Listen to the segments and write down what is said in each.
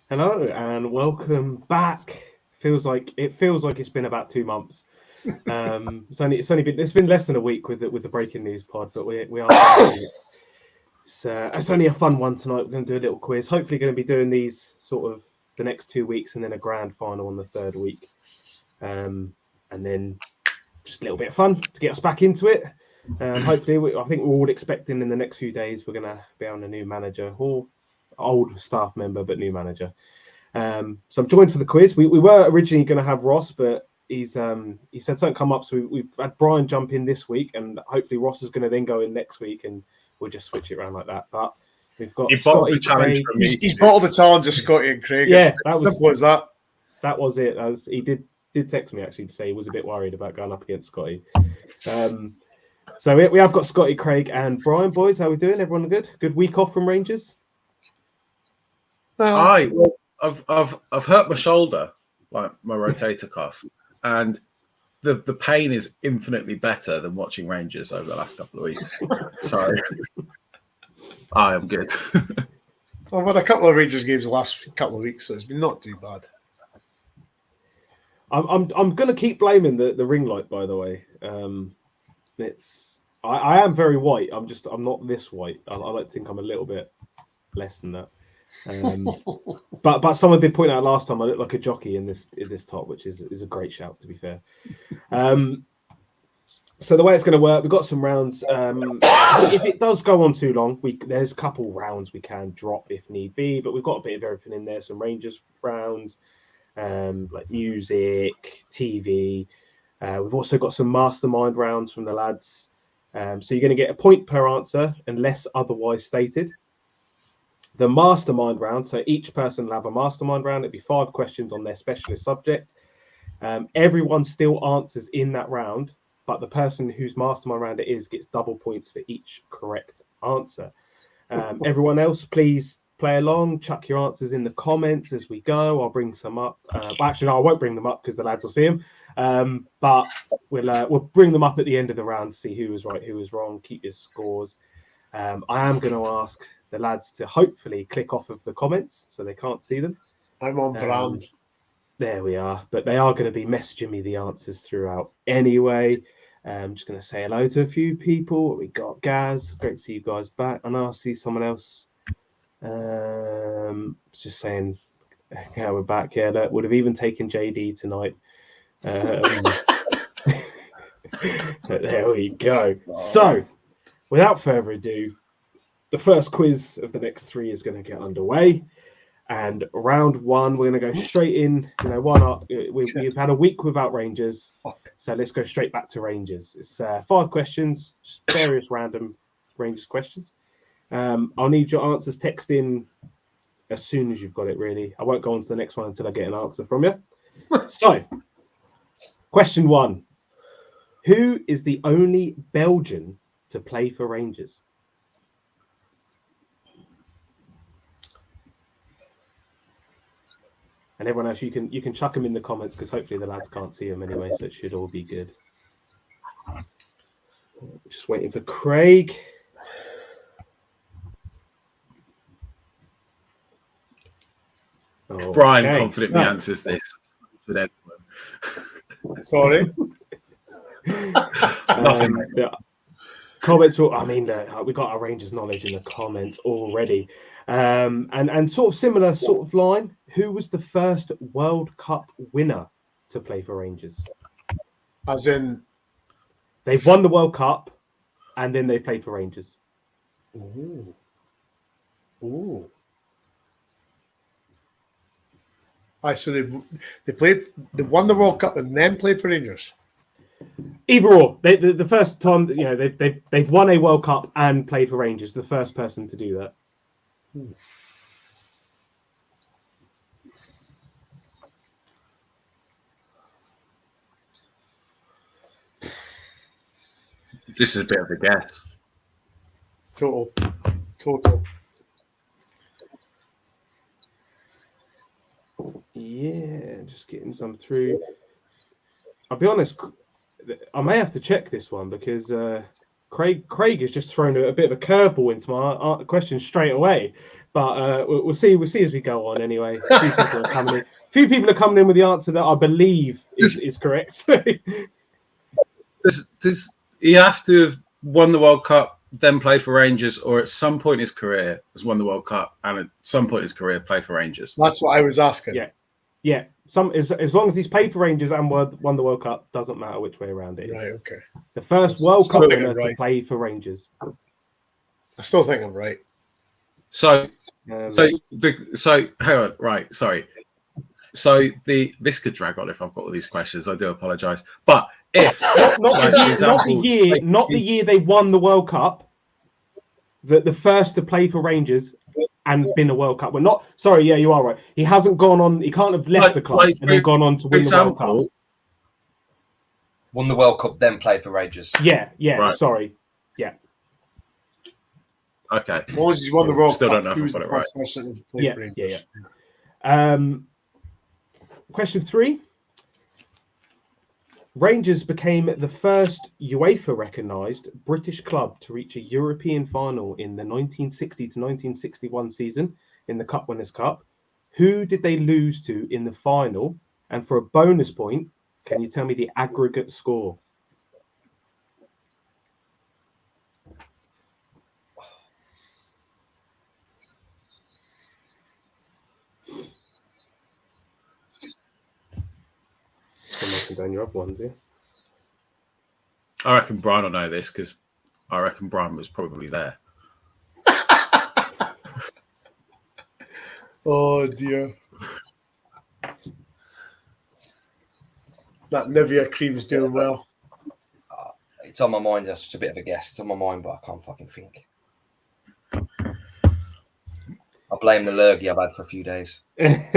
Hello and welcome back. It feels like it's been about 2 months. It's been less than a week with the breaking news pod, but we are back. It's only a fun one tonight. We're going to do a little quiz. Hopefully, going to be doing these sort of the next 2 weeks, and then a grand final on the third week, and then just a little bit of fun to get us back into it. Hopefully, I think we're all expecting in the next few days we're going to be on a new manager or old staff member, but new manager. So I'm joined for the quiz. We were originally going to have Ross, but he said something come up, so we've had Brian jump in this week, and hopefully Ross is going to then go in next week, and we'll just switch it around like that. But we've got Scotty, Craig. He's bottled the challenge of Scotty and Craig. Yeah, that was simple as that. That was it. He did text me actually to say he was a bit worried about going up against Scotty. So we have got Scotty, Craig, and Brian. Boys, how we doing? Everyone good? Good week off from Rangers? Well, I've hurt my shoulder, like my rotator cuff, and the pain is infinitely better than watching Rangers over the last couple of weeks. So I am good. I've had a couple of Rangers games the last couple of weeks, so it's been not too bad. I'm going to keep blaming the ring light, by the way. I am very white. I'm not this white. I like to think I'm a little bit less than that. But someone did point out last time I look like a jockey in this top, which is a great shout, to be fair. So the way it's going to work, we've got some rounds. If it does go on too long, there's a couple rounds we can drop if need be, but we've got a bit of everything in there. Some Rangers rounds, like music, TV. We've also got some mastermind rounds from the lads. So you're going to get a point per answer unless otherwise stated. The mastermind round, so each person will have a mastermind round. It'll be 5 questions on their specialist subject. Everyone still answers in that round, but the person whose mastermind round it is gets double points for each correct answer. Everyone else, please play along. Chuck your answers in the comments as we go. I'll bring some up. Actually, no, I won't bring them up because the lads will see them. But we'll bring them up at the end of the round to see who was right, who was wrong. Keep your scores. I am going to ask the lads to hopefully click off of the comments so they can't see them. I'm on brand. There we are. But they are going to be messaging me the answers throughout anyway. I'm just going to say hello to a few people. We got Gaz. Great to see you guys back. I know I see someone else. Just saying, yeah, we're back. Yeah, that would have even taken JD tonight. There we go. So, without further ado, the first quiz of the next 3 is going to get underway. And round 1, we're going to go straight in. Why not? We've had a week without Rangers. So let's go straight back to Rangers. It's 5 questions, just various random Rangers questions. I'll need your answers text in as soon as you've got it, really. I won't go on to the next one until I get an answer from you. So, question 1. Who is the only Belgian to play for Rangers? And everyone else, you can chuck them in the comments because hopefully the lads can't see them anyway, so it should all be good. Just waiting for Craig. Brian confidently answers this. Sorry. Nothing. Comments. We got our Rangers knowledge in the comments already. And sort of similar sort of line. Who was the first World Cup winner to play for Rangers? As in, they've won the World Cup, and then they played for Rangers. Ooh. So they won the World Cup and then played for Rangers. Either or, the first time they've won a World Cup and played for Rangers. The first person to do that. Oof. This is a bit of a guess. Total. Yeah, just getting some through. I'll be honest, I may have to check this one because Craig has just thrown a bit of a curveball into my question straight away. But we'll see as we go on. Anyway, a few people are coming in. A few people are coming in with the answer that I believe is correct. Does he have to have won the World Cup, then played for Rangers, or at some point in his career has won the World Cup and at some point in his career played for Rangers? That's what I was asking. Yeah. As long as he's played for Rangers and won the World Cup, doesn't matter which way around it is. Right. Okay. The first World Cup winner to play for Rangers. I still think I'm right. So hang on. Right. Sorry. So this could drag on if I've got all these questions. I do apologise. But if not the year they won the World Cup, the first to play for Rangers and been a World Cup. We're not sorry. Yeah, you are right. He hasn't gone on. He can't have left the club and then gone on to win the World Cup. Won the World Cup, then played for Rangers. Yeah. Right. Sorry. Yeah. Okay. As long as he's won the World Still Cup, don't know if he was I've the got it first person to play for Rangers. Question 3. Rangers became the first UEFA recognised British club to reach a European final in the 1960 to 1961 season in the Cup Winners' Cup. Who did they lose to in the final? And for a bonus point, can you tell me the aggregate score? Down your other ones, yeah. I reckon Brian will know this because I reckon Brian was probably there. Oh dear. That Nivea cream's doing well. It's on my mind. That's just a bit of a guess. It's on my mind, but I can't fucking think. I blame the lurgy I've had for a few days. We've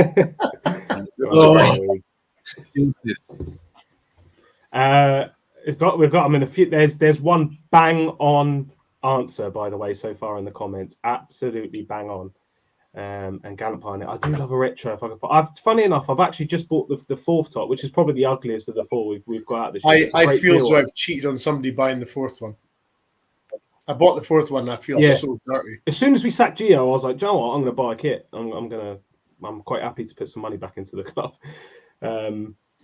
got them in a few. There's one bang on answer, by the way, so far in the comments. Absolutely bang on. And Galopine, I do love a retro. Funny enough, I've actually just bought the fourth top, which is probably the ugliest of the four we've got out this year. I feel as though I've cheated on somebody buying the fourth one. I bought the fourth one and I feel so dirty. As soon as we sacked Gio, I was like, "Do you know what? I'm going to buy a kit. I'm quite happy to put some money back into the club.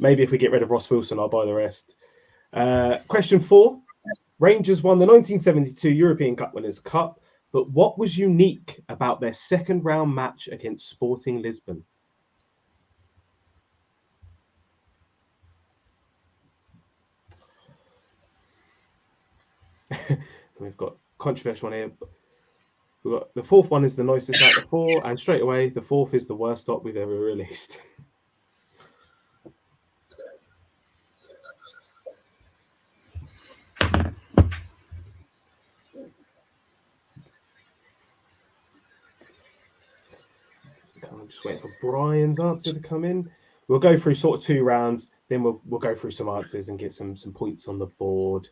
Maybe if we get rid of Ross Wilson, I'll buy the rest." Question 4. Rangers won the 1972 European Cup Winners' Cup, but what was unique about their second round match against Sporting Lisbon? We've got controversial one here. We've got the fourth one is the nicest out of the 4, and straight away the fourth is the worst top we've ever released. I'm just waiting for Brian's answer to come in. We'll go through sort of 2 rounds, then we'll go through some answers and get some points on the board.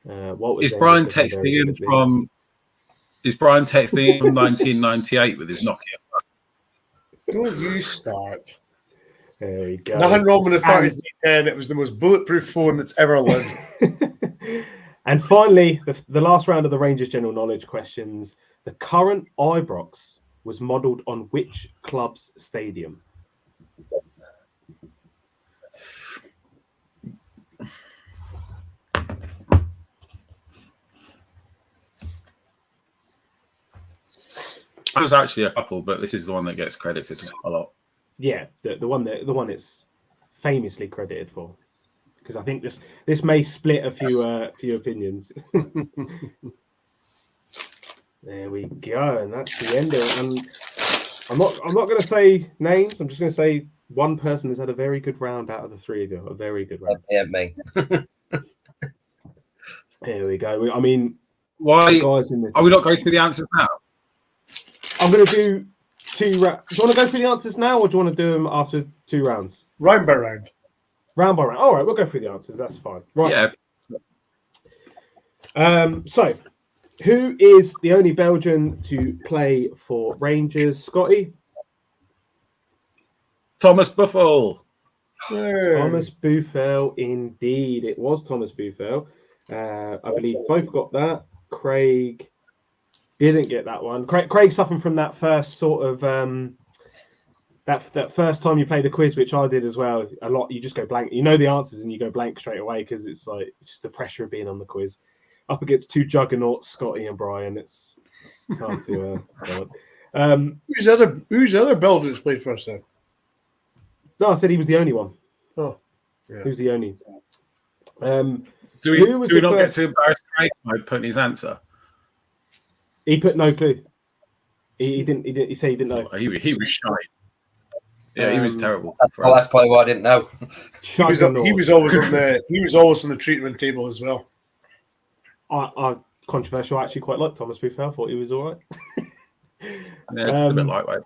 Is Brian texting in from 1998 with his Nokia? Don't you start. There we go. Nothing wrong with the 3310. It was the most bulletproof phone that's ever lived. And finally, the last round of the Rangers general knowledge questions. The current Ibrox was modelled on which club's stadium? There was actually a couple, but this is the one that gets credited a lot. Yeah, the one it's famously credited for, because I think this may split a few opinions. There we go, and that's the end of it. And I'm not going to say names. I'm just going to say one person has had a very good round out of the 3 of you. A very good round. Yeah, me. There we go. I mean, why guys are we not going through the answers now? I'm going to do 2 rounds. Do you want to go through the answers now, or do you want to do them after 2 rounds? Round by round. Round by round. All right, we'll go through the answers. That's fine. Right. Yeah. So, who is the only Belgian to play for Rangers? Scotty? Thomas Buffel. Thomas Buffel, indeed. It was Thomas Buffel. I believe both got that. Craig didn't get that one. Craig suffering from that first sort of that first time you play the quiz, which I did as well. A lot, you just go blank. You know the answers and you go blank straight away because it's just the pressure of being on the quiz. Up against two juggernauts, Scotty and Brian. It's hard to. Who's the other Belgian that's played for us then? No, I said he was the only one. Oh, yeah. He was the only. Do we not get to embarrass Craig by putting his answer? He put no clue. He didn't. He said he didn't know. He was shy. Yeah, he was terrible. That's probably why I didn't know. He was always on the treatment table as well. I controversial. I actually quite liked Thomas Buffel. I thought he was all right. Yeah, a bit lightweight.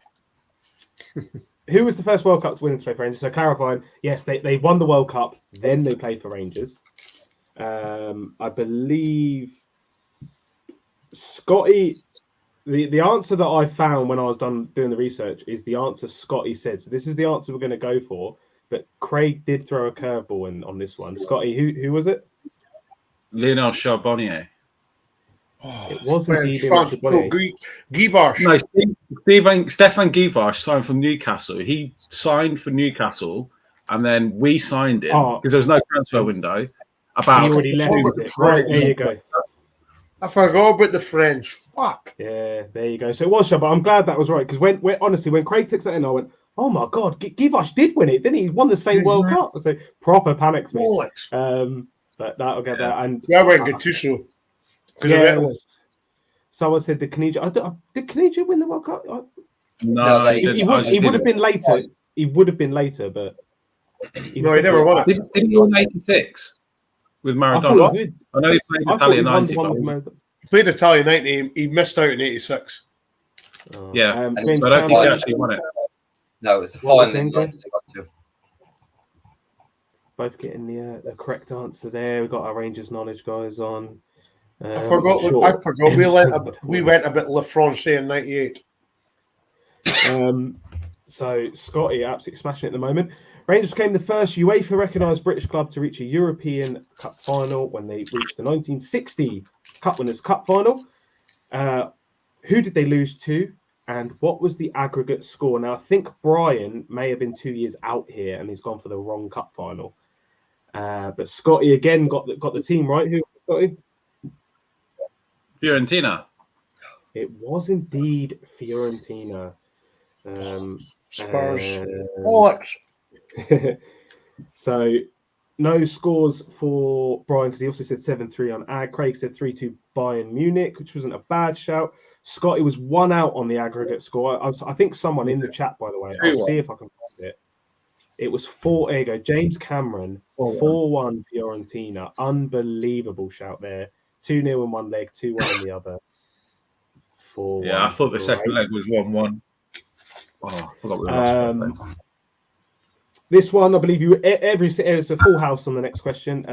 Who was the first World Cup to win and play for Rangers? So clarifying, yes, they won the World Cup, then they played for Rangers. I believe Scotty. The answer that I found when I was doing the research is the answer Scotty said. So this is the answer we're going to go for. But Craig did throw a curveball on this one. Scotty, who was it? Lionel Charbonnier. It wasn't Guivarch. No, Stefan Guivarch signed from Newcastle. He signed for Newcastle, and then we signed him because there was no transfer window. He already left it. Right, there you go. I forgot about the French. Fuck. Yeah, there you go. So it was, but I'm glad that was right because when Craig took that in, I went, "Oh my god, Guivarch did win it, didn't he? He won the same World Cup." So proper panics me. But that'll get that. And I went Gattuso. Someone said did Caniggia win the World Cup? No, he would have been later. He would have been later, but he never won it. Didn't he win '86 with Maradona? I know he played Italian '90. He played Italian '90. He missed out in '86. Yeah, I don't think he actually won it. No, it's the final. Both getting the correct answer there. We've got our Rangers knowledge guys on. I forgot. We went a bit Le Francais in '98. So Scotty absolutely smashing it at the moment. Rangers became the first UEFA recognised British club to reach a European Cup final when they reached the 1960 Cup Winners' Cup final. Who did they lose to, and what was the aggregate score? Now I think Brian may have been 2 years out here, and he's gone for the wrong cup final. But Scotty again got the team right. Who Scotty? Fiorentina. It was indeed Fiorentina. Spurs. So no scores for Brian because he also said 7-3 on Ag. Craig said 3-2 Bayern Munich, which wasn't a bad shout. Scotty was 1 out on the aggregate score. I think someone in the chat, by the way. I'll see if I can find it. It was 4. There you go. James Cameron, 4-1 Fiorentina. Unbelievable shout there. 2-0 in one leg, 2-1 in the other. 4-1. Yeah, I thought the second leg was 1-1. Oh, I forgot we lost. This one, I believe it's a full house on the next question.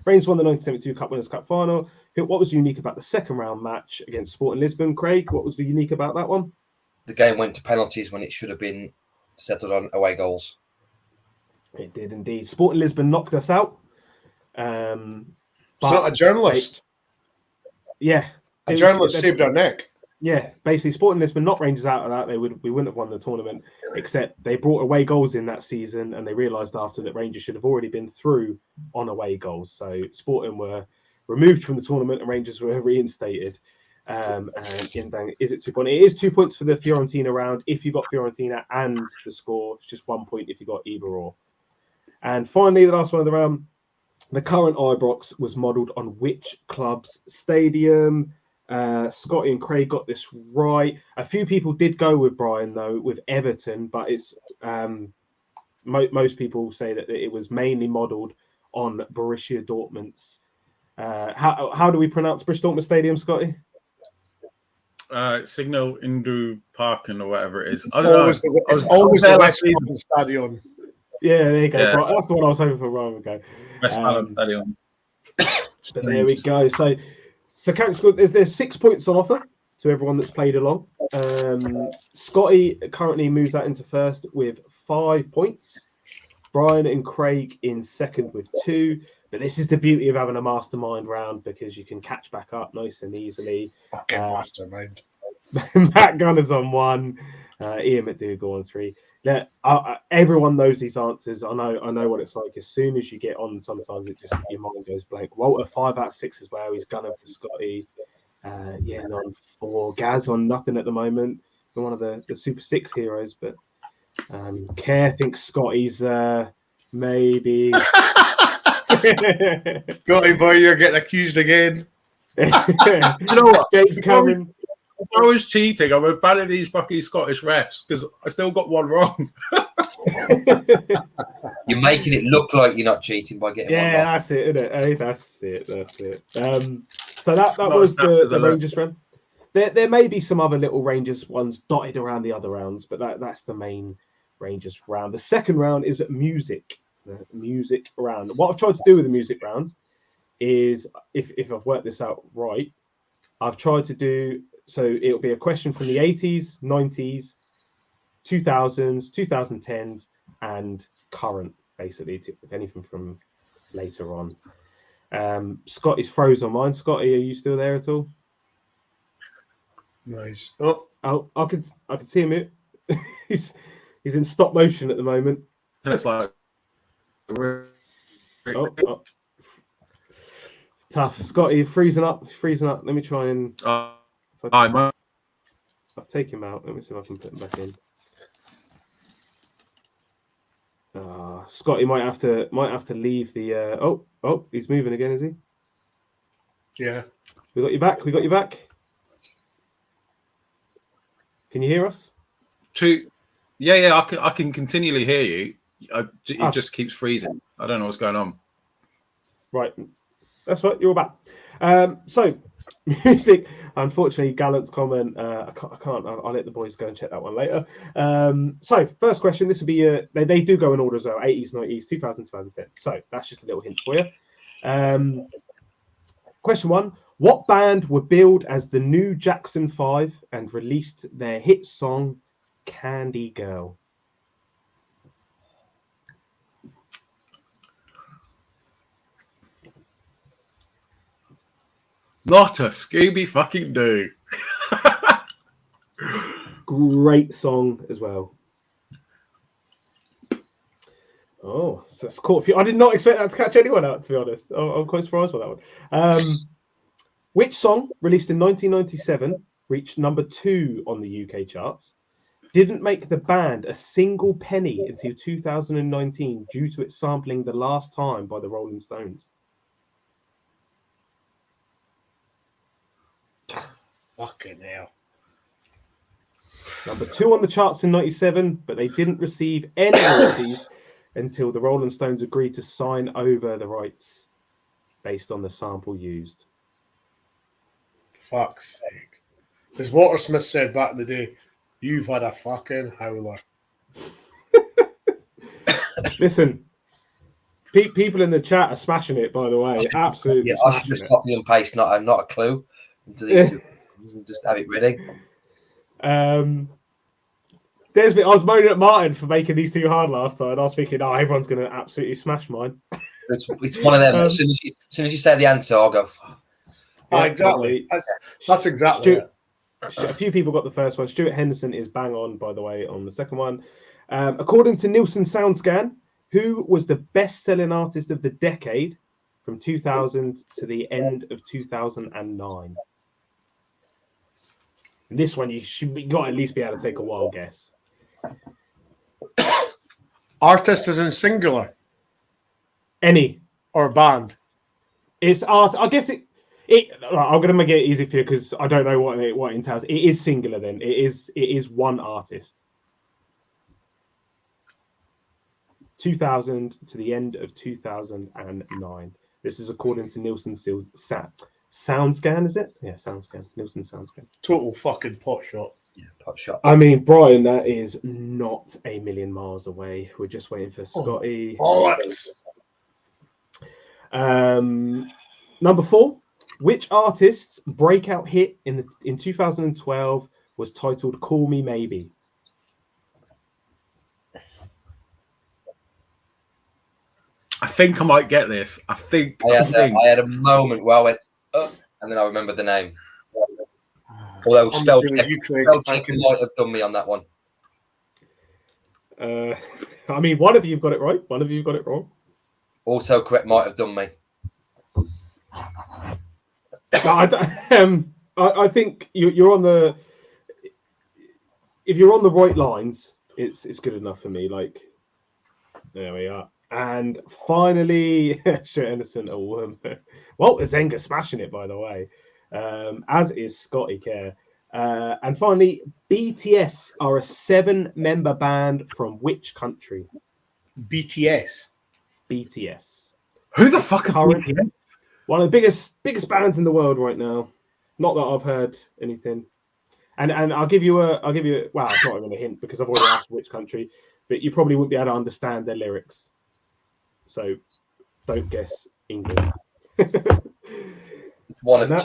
Rangers won the 1972 Cup Winners' Cup final. What was unique about the second round match against Sporting Lisbon? Craig, what was the unique about that one? The game went to penalties when it should have been settled on away goals. It did indeed. Sporting Lisbon knocked us out. It's not a journalist. A journalist saved our neck. Yeah, basically, Sporting Lisbon knocked Rangers out of that. We wouldn't have won the tournament, except they brought away goals in that season, and they realised after that Rangers should have already been through on away goals. So Sporting were removed from the tournament, and Rangers were reinstated. And is it 2 points? It is 2 points for the Fiorentina round if you got Fiorentina and the score. It's just 1 point if you got either or. And finally, the last one of the round, the current Ibrox was modelled on which club's stadium? Scotty and Craig got this right. A few people did go with Brian, though, with Everton, but it's most people say that it was mainly modelled on Borussia Dortmund's. How do we pronounce Borussia Dortmund Stadium, Scotty? Signal Indu Parken or whatever it is. It's always the West Ham Stadium. Yeah, there you go. Yeah. That's the one I was hoping for a while ago. West Ham Stadium. But there we go. So there's 6 points on offer to everyone that's played along. Scotty currently moves that into first with 5 points. Brian and Craig in second with 2. But this is the beauty of having a mastermind round because you can catch back up nice and easily. Fucking mastermind. Matt Gunner's on 1, Ian McDougall on 3. Yeah, everyone knows these answers. I know what it's like. As soon as you get on, sometimes it just your mind goes blank. Walter 5 out of 6 as well. He's gunning for Scotty. Yeah, on 4. Gaz on nothing at the moment. One of the Super 6 heroes, but Care thinks Scotty's maybe. Scotty boy, you're getting accused again. You know what? James Cameron. If I was cheating, I would ban these fucking Scottish refs because I still got one wrong. You're making it look like you're not cheating by getting one wrong. That's it, isn't it? Hey, that's it. So that was the Rangers round. There may be some other little Rangers ones dotted around the other rounds, but that's the main Rangers round. The second round is music. The music round. What I've tried to do with the music round is, if I've worked this out right, I've tried to do, so it'll be a question from the 80s, 90s, 2000s, 2010s, and current, basically, if anything from later on. Scotty's froze on mine. Scotty, are you still there at all? Nice. I could see him. He's in stop motion at the moment. It's like tough. Scotty freezing up. Let me try and. I'll take him out. Let me see if I can put him back in. Scotty might have to leave the. Oh, he's moving again, is he? Yeah. We got you back. Can you hear us? Yeah, I can continually hear you. It just keeps freezing. I don't know what's going on. Right, that's right. You're back. So music. Unfortunately, Gallant's comment. I can't. I'll let the boys go and check that one later. So first question. This will be. They do go in order as well. 80s, 90s, 2000, 2010. So that's just a little hint for you. Question 1. What band were billed as the new Jackson 5 and released their hit song Candy Girl? Not a Scooby fucking do. Great song as well. Oh, so it's caught a few. I did not expect that to catch anyone out, to be honest. I'm quite surprised by that one. Which song, released in 1997, reached number 2 on the UK charts, didn't make the band a single penny until 2019 due to its sampling The Last Time by the Rolling Stones? Fucking hell. Number 2 on the charts in 97, but they didn't receive any royalties until the Rolling Stones agreed to sign over the rights based on the sample used. Fuck's sake. As Walter Smith said back in the day, you've had a fucking howler. Listen, people in the chat are smashing it, by the way. Absolutely. Yeah, I should just copy and paste not a clue into these two and just have it ready. I was moaning at Martin for making these too hard last time. I was thinking, everyone's going to absolutely smash mine. It's one of them. As soon as you say the answer, I'll go. Exactly. That's exactly it. A few people got the first one. Stuart Henderson is bang on, by the way, on the second one. According to Nielsen SoundScan, who was the best-selling artist of the decade from 2000 to the end of 2009? And this one, you got to at least be able to take a wild guess. Artist is in singular. Any. Or band. It's art. I guess it. I'm going to make it easy for you because I don't know what it entails. It is singular then. It is one artist. 2000 to the end of 2009. This is according to Nielsen SoundScan, is it? Yeah, SoundScan. Nielsen SoundScan. Total fucking pot shot. Yeah, pot shot. I mean, Brian, that is not a million miles away. We're just waiting for Scotty. Number 4. Which artist's breakout hit in 2012 was titled "Call Me I think I might get this. I think. I had a moment where I went, and then I remembered the name. Although I'm spell the same as you, Craig. check might have done me on that one. I mean, one of you got it right. One of you got it wrong. Autocorrect might have done me. I think you're on the. If you're on the right lines, it's good enough for me. Like, there we are. And finally, sure, innocent a woman. Well, Zenga smashing it, by the way, as is Scotty Care. And finally, BTS are a 7-member band from which country? BTS. BTS. Who the fuck are BTS? One of the biggest bands in the world right now. Not that I've heard anything. And I'll give you well, it's not even a hint because I've already asked which country, but you probably wouldn't be able to understand their lyrics. So don't guess England. That's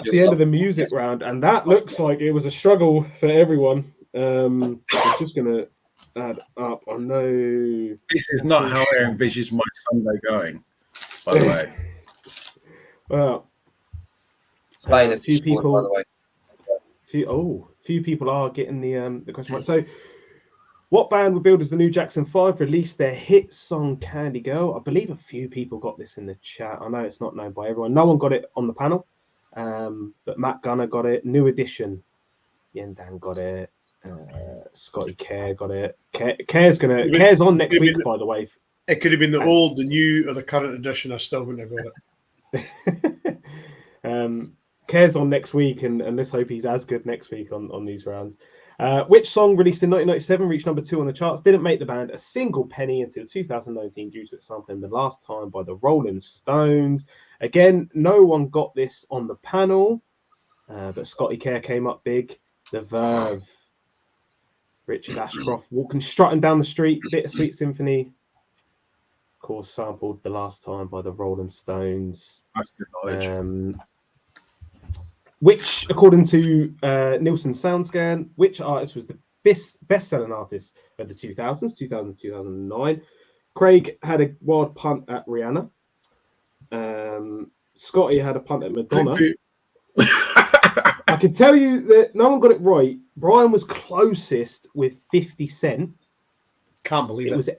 the end of the music round, and that looks like it was a struggle for everyone. I'm just gonna add up. I know this is not how I envisaged my Sunday going. By the way, well, two people. By the way, few people are getting the question right. So, what band were billed as the new Jackson 5 released their hit song "Candy Girl"? I believe a few people got this in the chat. I know it's not known by everyone. No one got it on the panel. But Matt Gunner got it. New Edition, Yendan got it. Scotty Care got it. Care's on next week, by the way. It could have been the old, the new, or the current edition. I still wouldn't have got it. Care's on next week, and let's hope he's as good next week on these rounds. Which song released in 1997 reached number 2 on the charts? Didn't make the band a single penny until 2019 due to its sampling the last time by the Rolling Stones. Again, no one got this on the panel, but Scotty Care came up big. The Verve, Richard Ashcroft strutting down the street, Bittersweet Symphony. Of course, sampled the last time by the Rolling Stones. That's good knowledge. Which, according to Nielsen SoundScan, which artist was the best-selling artist of the 2000s, 2009? Craig had a wild punt at Rihanna. Scotty had a punt at Madonna. I can tell you that no one got it right. Brian was closest with 50 Cent. Can't believe it. It was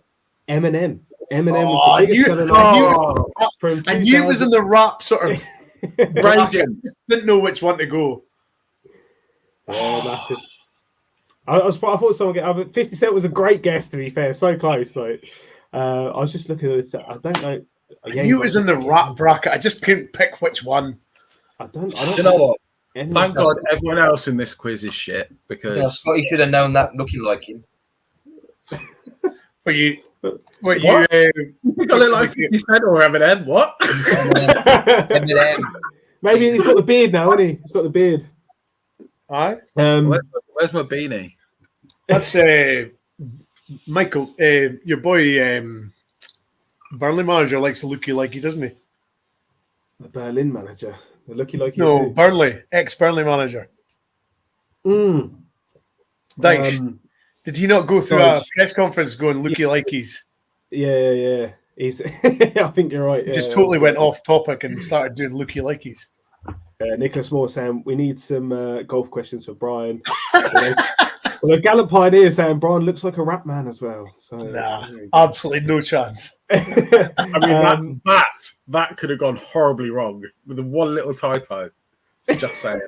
Eminem. Eminem was the biggest selling artist. I knew it was in the rap sort of... I just didn't know which one to go. Yeah, I thought someone get 50 Cent was a great guess, to be fair. So close. Like, I was just looking at this. I don't know. I knew it was in the rap bracket. I just couldn't pick which one. I don't you know what? Thank God everyone else in this quiz is shit because Scotty should have known that looking like him. For you. What you look like 50 Cent or Eminem? What? Eminem. Maybe he's got the beard now, hasn't he? He's got the beard. Aye. Where's my beanie? That's Michael. Your boy Burnley manager likes to look you like he, doesn't he? The Berlin manager. The looky like no, Burnley, ex-Burnley manager. Dyche. Did he not go through a press conference going looky like he's? Yeah. He's. I think you're right. He just totally went off topic and started doing looky like he's. Nicholas Moore saying we need some golf questions for Brian. Well, a Gallant Pioneer saying Brian looks like a rap man as well. So absolutely no chance. I mean, that could have gone horribly wrong with one little typo. Just saying.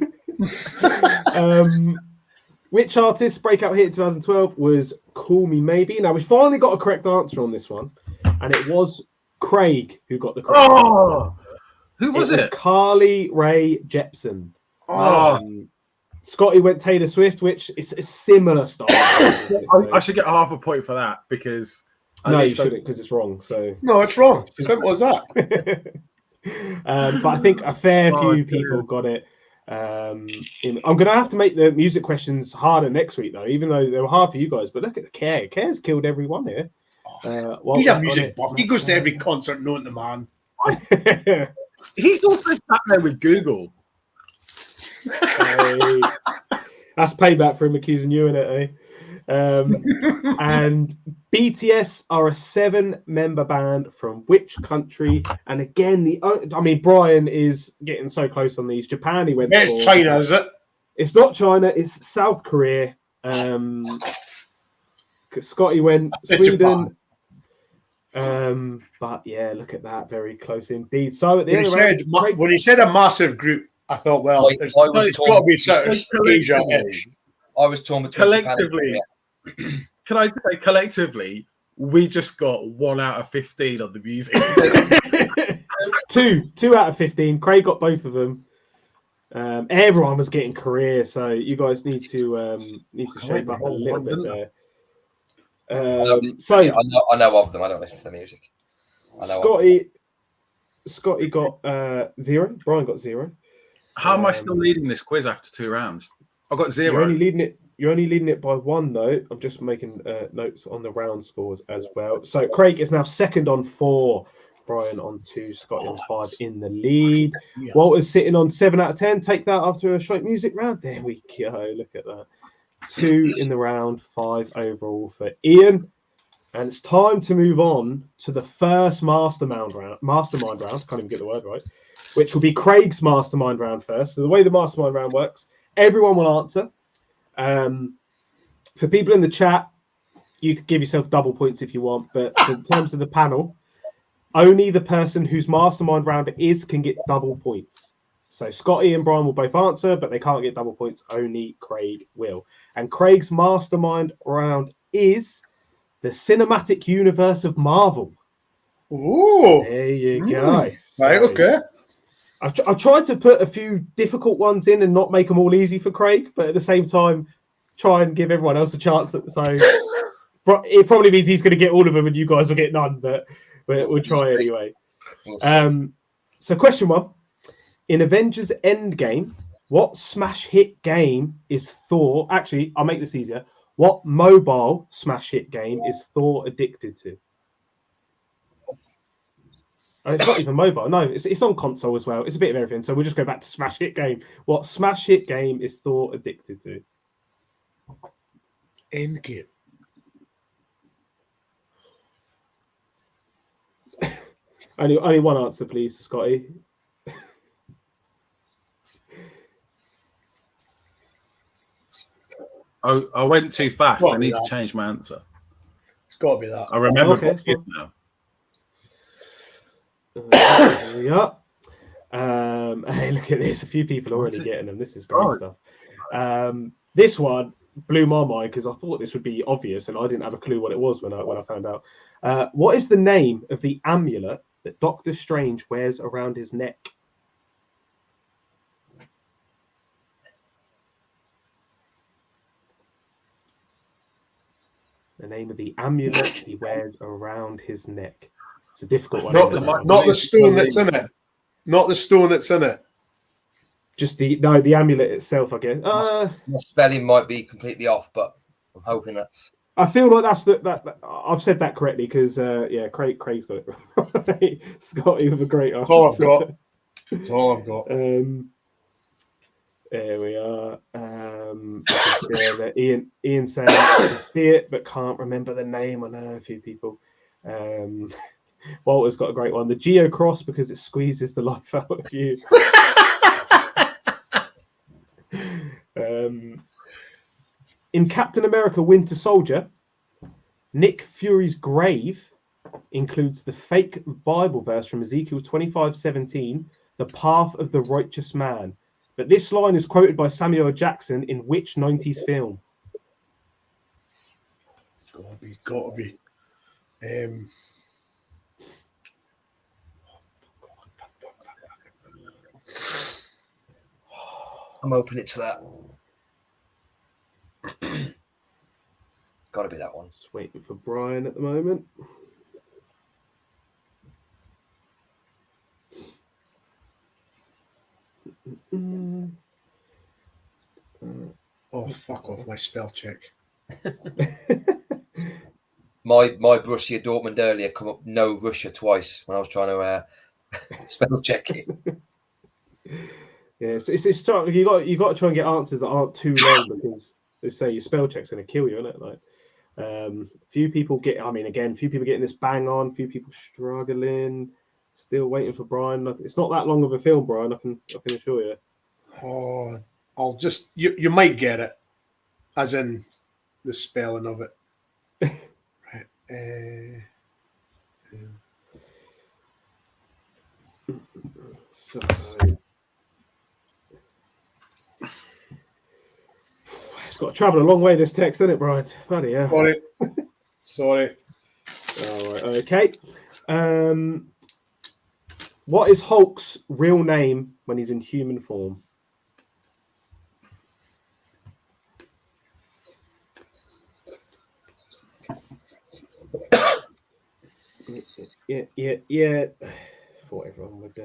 Which artist's breakout hit in 2012 was "Call Me Maybe"? Now we finally got a correct answer on this one, and it was Craig who got the correct answer. Who was it? Carly Rae Jepsen. Scotty went Taylor Swift, which is a similar style. I should get half a point for that because no, you shouldn't because it's wrong. So no, it's wrong. Simple as that. But I think a fair few people got it. I'm going to have to make the music questions harder next week, though, even though they were hard for you guys. But look at the Care. Care's killed everyone here. He's a music buff. He goes to every concert knowing the man. He's also sat there with Google. That's payback for him accusing you in it, And BTS are a 7-member band from which country? And again, Brian is getting so close on these. Japan, he went It's for. China, is it? It's not China. It's South Korea. Scotty went Sweden. But yeah, look at that, very close indeed. So at the end of the round, when he said a massive group, I thought, well, it's got to be sort of Asia-ish. I was torn between collectively. Can I say collectively, we just got 1 out of 15 on the music. 2 out of 15. Craig got both of them. Everyone was getting Korea, so you guys need to shape up a little bit there. I know of them. I don't listen to the music. Scotty got 0. Brian got 0. How am I still leading this quiz after 2 rounds? I got 0. You're only leading it by 1 though. I'm just making notes on the round scores as well. So Craig is now second on 4. Brian on 2. Scotty on 5 in the lead. Yeah. Walter's sitting on 7 out of 10. Take that after a short music round. There we go. Look at that. 2 in the round, 5 overall for Ian. And it's time to move on to the first mastermind round. Can't even get the word right. Which will be Craig's mastermind round first. So the way the mastermind round works, everyone will answer. For people in the chat, you could give yourself double points if you want. But in terms of the panel, only the person whose mastermind round it is can get double points. So Scotty and Brian will both answer, but they can't get double points. Only Craig will. And Craig's mastermind round is the cinematic universe of Marvel. Ooh. There you go. Right, okay. I tried to put a few difficult ones in and not make them all easy for Craig, but at the same time, try and give everyone else a chance. So it probably means he's going to get all of them and you guys will get none, but we'll try anyway. So question 1. In Avengers Endgame, what smash hit game is Thor? Actually, I'll make this easier. What mobile smash hit game is Thor addicted to? Oh, it's not even mobile. No, it's on console as well. It's a bit of everything. So we'll just go back to smash hit game. What smash hit game is Thor addicted to? Endgame. Only one answer, please, Scotty. I went too fast. I need to change my answer. It's got to be that. I remember what it is now. There we are. Hey, look at this. A few people already getting them. This is great stuff. This one blew my mind because I thought this would be obvious and I didn't have a clue what it was when I found out. What is the name of the amulet that Doctor Strange wears around his neck? The name of the amulet he wears around his neck. It's a difficult one. Not the stone that's in it. Not the stone that's in it. Just the amulet itself, I guess. My spelling might be completely off, but I'm hoping that's. I feel like that I've said that correctly because Craig's got it right. Scotty with a great answer. That's all I've got. There we are. Ian said I see it but can't remember the name. I know a few people. Walter's got a great one. The Geo Cross because it squeezes the life out of you. In Captain America Winter Soldier, Nick Fury's grave includes the fake Bible verse from Ezekiel 25:17, the path of the righteous man. But this line is quoted by Samuel L. Jackson in which 90s film? Gotta be. I'm hoping it's that. Gotta be that one. Just waiting for Brian at the moment. Oh, fuck off my spell check. my Borussia Dortmund earlier come up no Russia twice when I was trying to spell check it. Yeah, it's tough. You got to try and get answers that aren't too long because They say your spell check's going to kill you, isn't it? Like, few people getting this bang on. Few people struggling. Still waiting for Brian. It's not that long of a film, Brian. I can assure you. Oh, I'll just you might get it, as in the spelling of it. Right. So, it's got to travel a long way, this text, isn't it, Brian? Bloody hell. Sorry. All right, okay. What is Hulk's real name when he's in human form? Yeah. Thought everyone would be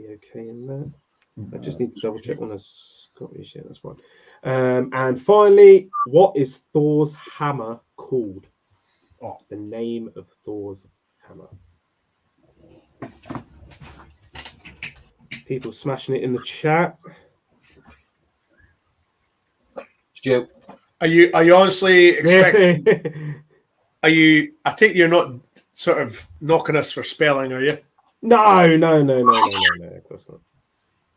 okay in that. I just need to double check on the Scottish. Yeah, that's fine. And finally, what is Thor's hammer called? Oh. The name of Thor's hammer. People smashing it in the chat. Stu, Are you honestly expecting? I think you're not sort of knocking us for spelling, are you? No. Of course not.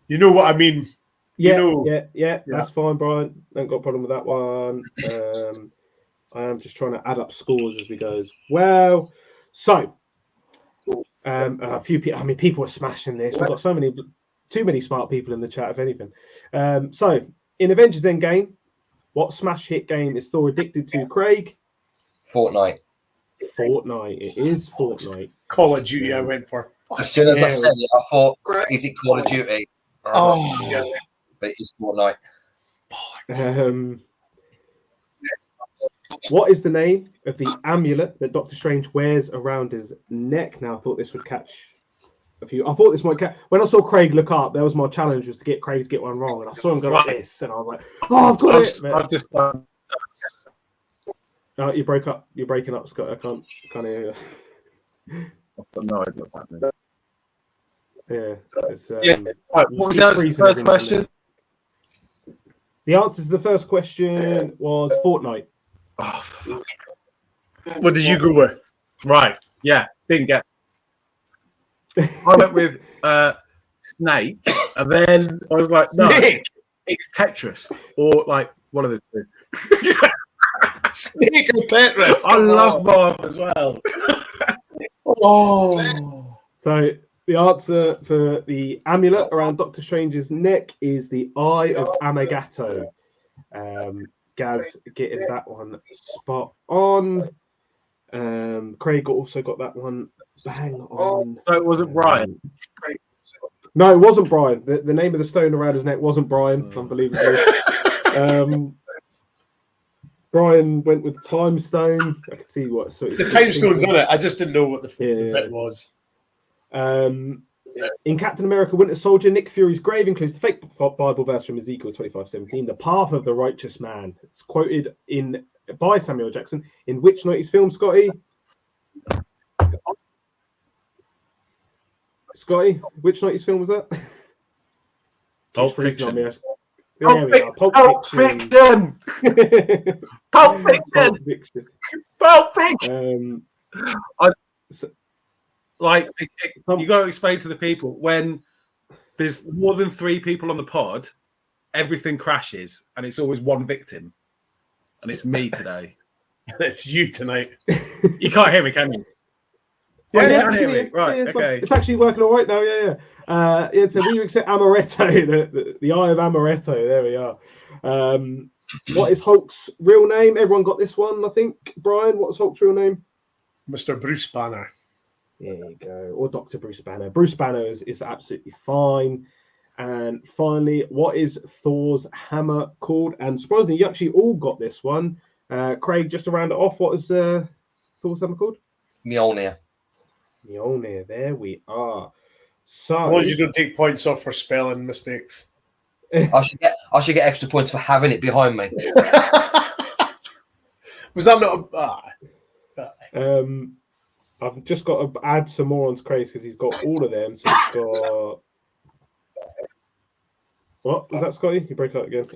You know what I mean. Yeah. That's fine, Brian. Don't got a problem with that one. I am just trying to add up scores as we go as well. So, a few people. I mean, people are smashing this. We've got too many smart people in the chat, if anything. So, in Avengers Endgame, what smash hit game is Thor addicted to, Craig? Fortnite. It is Fortnite. Call of Duty. I went for. As soon as I said it, I thought, is it Call of Duty? Yeah. But it's Fortnite. What is the name of the amulet that Doctor Strange wears around his neck? Now, I thought this would catch a few. I thought this might catch. When I saw Craig look up, that was my challenge, was to get Craig to get one wrong. And I saw him go like this, and I was like, "Oh, I've got it!" I've just Oh, you broke up. You're breaking up, Scott. I can't hear you. I've got no idea what's happening. Yeah. Right, what was that first question? The answer to the first question was Fortnite. Oh, What did you go with? right. Yeah. Didn't get. I went with Snake, and then I was like, no, Snake. it's Tetris, or like one of the two. Snake or Tetris? I love Marv as well. Oh. So the answer for the amulet around Doctor Strange's neck is the Eye of Amagato. Gaz getting that one spot on. Craig also got that one bang on. So it wasn't Brian. No, it wasn't Brian. The name of the stone around his neck wasn't Brian, unbelievably. Brian went with the time stone. I can see what. So The time stone's on it. I just didn't know what the bit was. In Captain America Winter Soldier, Nick Fury's grave includes the fake Bible verse from Ezekiel 25:17, the path of the righteous man. It's quoted by Samuel Jackson in which 90s film, Scotty? Scotty, which 90s film was that? Pulp Fiction. There we are. Pulp Fiction. Pulp Fiction. Pulp Fiction. You got to explain to the people, when there's more than 3 people on the pod, everything crashes and it's always one victim, and it's me today. It's you tonight. You can't hear me, can you? Yeah, you can hear me. Right, yeah, okay. It's actually working all right now. Yeah. So we accept Amaretto, the Eye of Amaretto. There we are. What is Hulk's real name? Everyone got this one, I think. Brian, what's Hulk's real name? Mr. Bruce Banner. There you go. Or Dr. Bruce Banner. Bruce Banner is absolutely fine. And finally, what is Thor's hammer called? And surprisingly, you actually all got this one. Craig, just to round it off, what is Thor's hammer called? Mjolnir. Mjolnir. There we are. So, As long as you don't take points off for spelling mistakes. I should get extra points for having it behind me. Was that not I've just got to add some more on Craig's because he's got all of them. So he's got. What was that, Scotty? You broke out again.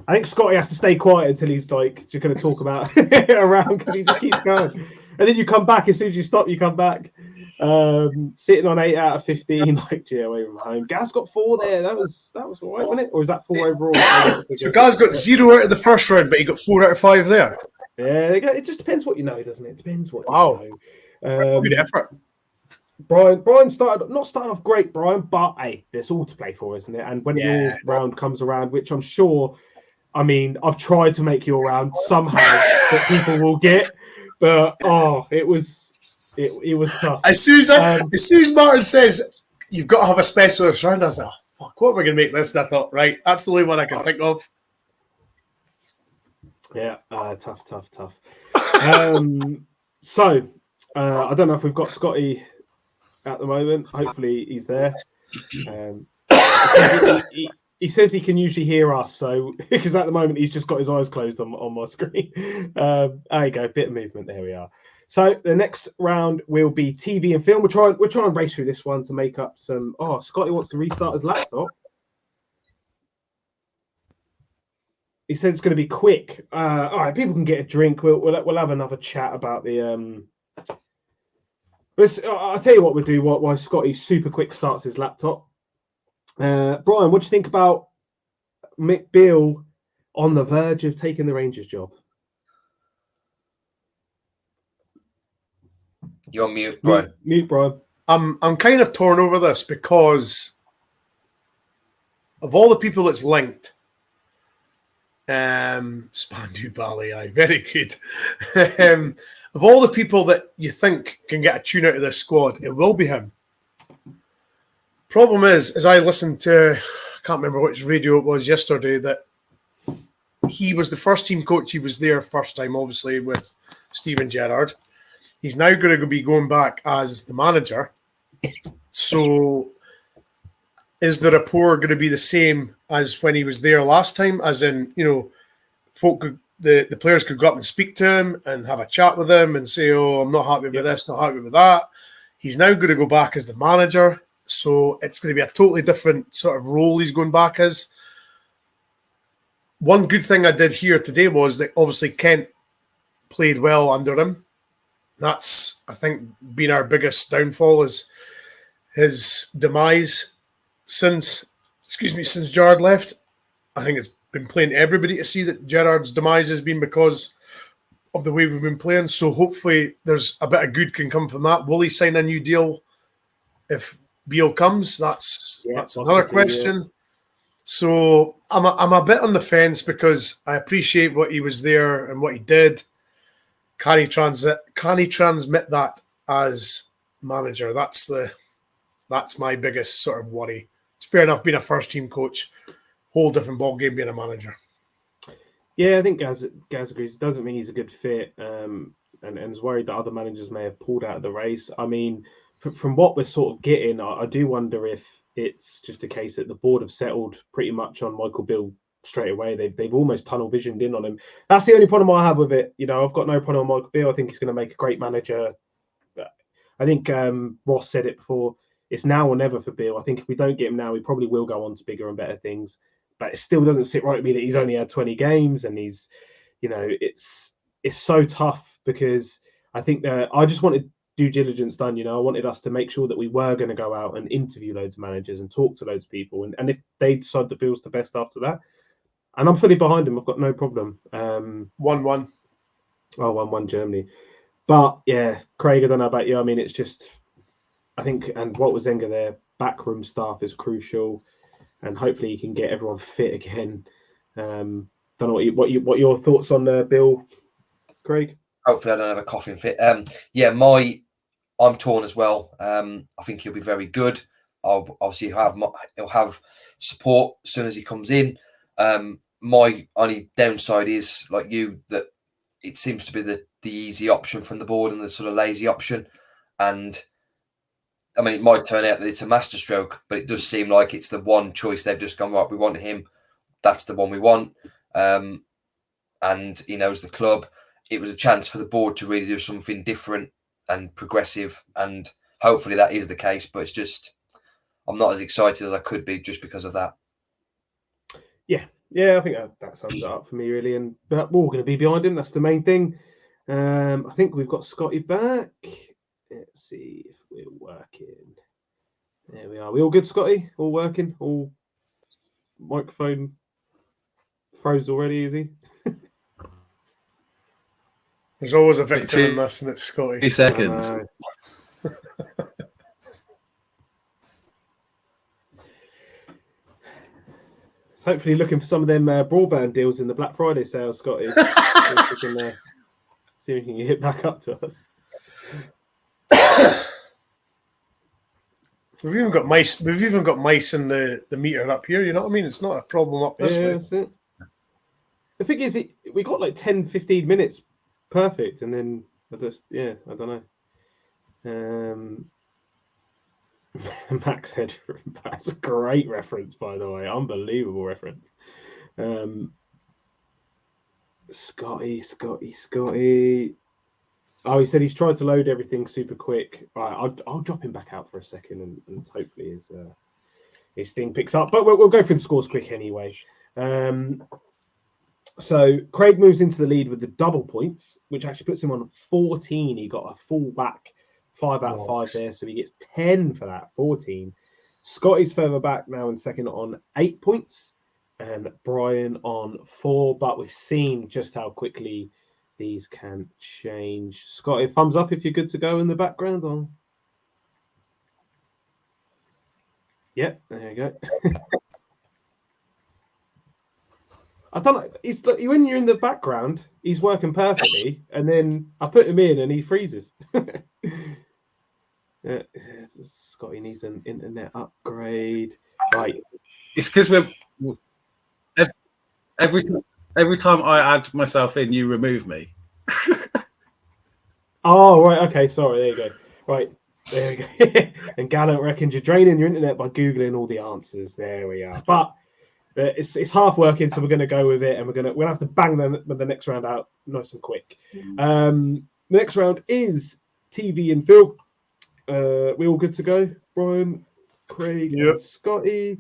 I think Scotty has to stay quiet until he's like just going to talk about around because he just keeps going. And then you come back as soon as you stop. You come back, sitting on 8 out of 15, like away from home. Gaz got 4 there. That was all right, wasn't it? Or was that 4 overall? So Gaz got 0 out of the first round, but he got 4 out of 5 there. Yeah, it just depends what you know, doesn't it? It depends what you know. Good effort. Brian started off great, Brian, but hey, there's all to play for, isn't it? And when your round comes around, which I'm sure, I mean, I've tried to make your round somehow that people will get, but it was tough. As soon as Martin says you've got to have a specialist round, I was like, oh, fuck, what am I going to make this? And I thought, right, that's the only one I can think of. Yeah, tough. So I don't know if we've got Scotty at the moment. Hopefully he's there. He says he can usually hear us, so because at the moment he's just got his eyes closed on my screen. There you go, bit of movement. There we are. So the next round will be TV and film. We'll try and race through this one to make up some. Oh, Scotty wants to restart his laptop. He said it's going to be quick. All right, people can get a drink. We'll have another chat about the. I'll tell you what we'll do. While Scotty super quick starts his laptop. Brian, what do you think about Mick Beale on the verge of taking the Rangers job? You're on mute, Brian. Mute, Brian. I'm kind of torn over this because of all the people that's linked. Spandu Bali, aye, very good. Of all the people that you think can get a tune out of this squad, it will be him. Problem is, as I listened to, I can't remember which radio it was yesterday, that he was the first team coach. He was there first time, obviously, with Steven Gerrard. He's now going to be going back as the manager. So is the rapport going to be the same as when he was there last time? As in, you know, the players could go up and speak to him and have a chat with him and say, oh, I'm not happy with this, not happy with that. He's now going to go back as the manager. So it's going to be a totally different sort of role he's going back as. One good thing I did hear today was that obviously Kent played well under him. That's, I think, been our biggest downfall is his demise since Gerrard left. I think it's been playing to everybody to see that Gerrard's demise has been because of the way we've been playing. So hopefully there's a bit of good can come from that. Will he sign a new deal if Beale comes? That's another question. Yeah. So I'm a bit on the fence because I appreciate what he was there and what he did. Can he transmit that as manager? That's my biggest sort of worry. It's fair enough being a first team coach, whole different ball game being a manager. Yeah, I think Gaz agrees. It doesn't mean he's a good fit, and is worried that other managers may have pulled out of the race. I mean, from what we're sort of getting, I do wonder if it's just a case that the board have settled pretty much on Michael Beale straight away. They've almost tunnel visioned in on him. That's the only problem I have with it. You know, I've got no problem with Michael Beale. I think he's going to make a great manager. I think Ross said it before. It's now or never for Beale. I think if we don't get him now, he probably will go on to bigger and better things. But it still doesn't sit right with me that he's only had 20 games and he's, you know, it's so tough because I think that I just wanted due diligence done. You know, I wanted us to make sure that we were going to go out and interview loads of managers and talk to loads of people. And if they decide that Beale's the best after that, and I'm fully behind him, I've got no problem. 1-1. Oh, 1-1 Germany. But yeah, Craig, I don't know about you. I mean, it's just, I think, and what was Zenga there, backroom staff is crucial, and hopefully you can get everyone fit again. Don't know what your thoughts on Beale, Craig? Hopefully I don't have a coughing fit. I'm torn as well. I think he'll be very good. He'll have support as soon as he comes in. My only downside is, like you, that it seems to be the easy option from the board and the sort of lazy option. And I mean, it might turn out that it's a masterstroke, but it does seem like it's the one choice they've just gone, right, we want him. That's the one we want. And he knows the club. It was a chance for the board to really do something different and progressive. And hopefully that is the case. But it's just, I'm not as excited as I could be just because of that. Yeah, Yeah, I think that sums it up for me, really. And but we're all going to be behind him. That's the main thing. I think we've got Scotty back. Let's see if we're working. There we are. We all good, Scotty? All working? All microphone froze already, is he? There's always a victim in this, and it's Scotty. 2 seconds. Hopefully looking for some of them broadband deals in the Black Friday sales, Scotty. See if we can hit back up to us. We've even got mice. We've even got mice in the meter up here. You know what I mean? It's not a problem up this way. That's it. The thing is, we got like 10, 15 minutes perfect, and then I don't know. Max Headroom. That's a great reference, by the way. Unbelievable reference. Scotty. Oh, he said he's tried to load everything super quick. Right, I'll drop him back out for a second, and hopefully his thing picks up. But we'll go through the scores quick anyway. So Craig moves into the lead with the double points, which actually puts him on 14. He got a full back. 5 out of 5 there, so he gets 10 for that, 14. Scotty's further back now in second on 8 points, and Brian on 4, but we've seen just how quickly these can change. Scotty, thumbs up if you're good to go in the background. Or... Yep, there you go. I don't know. It's like when you're in the background, he's working perfectly, and then I put him in and he freezes. Scotty needs an internet upgrade. Right. It's because we're every time I add myself in, you remove me. Oh, right. Okay. Sorry. There you go. Right. There we go. And Gallant reckons you're draining your internet by Googling all the answers. There we are. But it's half working, so we're going to go with it, and we'll have to bang the next round out nice and quick. The next round is TV and film. We all good to go? Brian, Craig, and Scotty.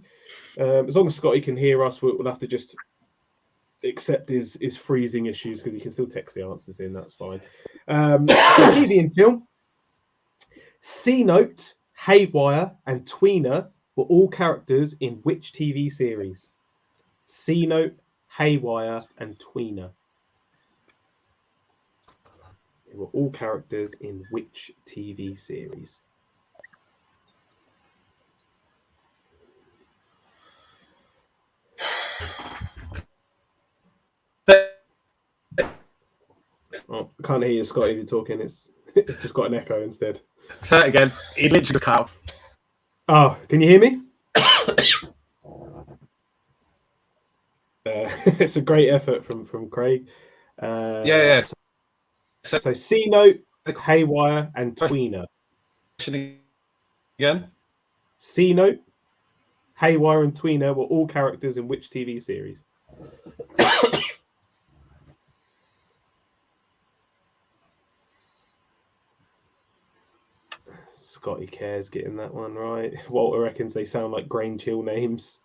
As long as Scotty can hear us, we'll have to just accept his freezing issues because he can still text the answers in. That's fine. TV and film. C-Note, Haywire, and Tweener were all characters in which TV series? C-Note, Haywire, and Tweener. They were all characters in which TV series? Oh, I can't hear you, Scotty, if you're talking. It's just got an echo instead. Say it again. He literally just cut out. Oh, can you hear me? It's a great effort from Craig. Yeah. So C-Note, Haywire, and Tweener. Again? C-Note, Haywire, and Tweener were all characters in which TV series? Scotty cares getting that one right. Walter reckons they sound like grain chill names.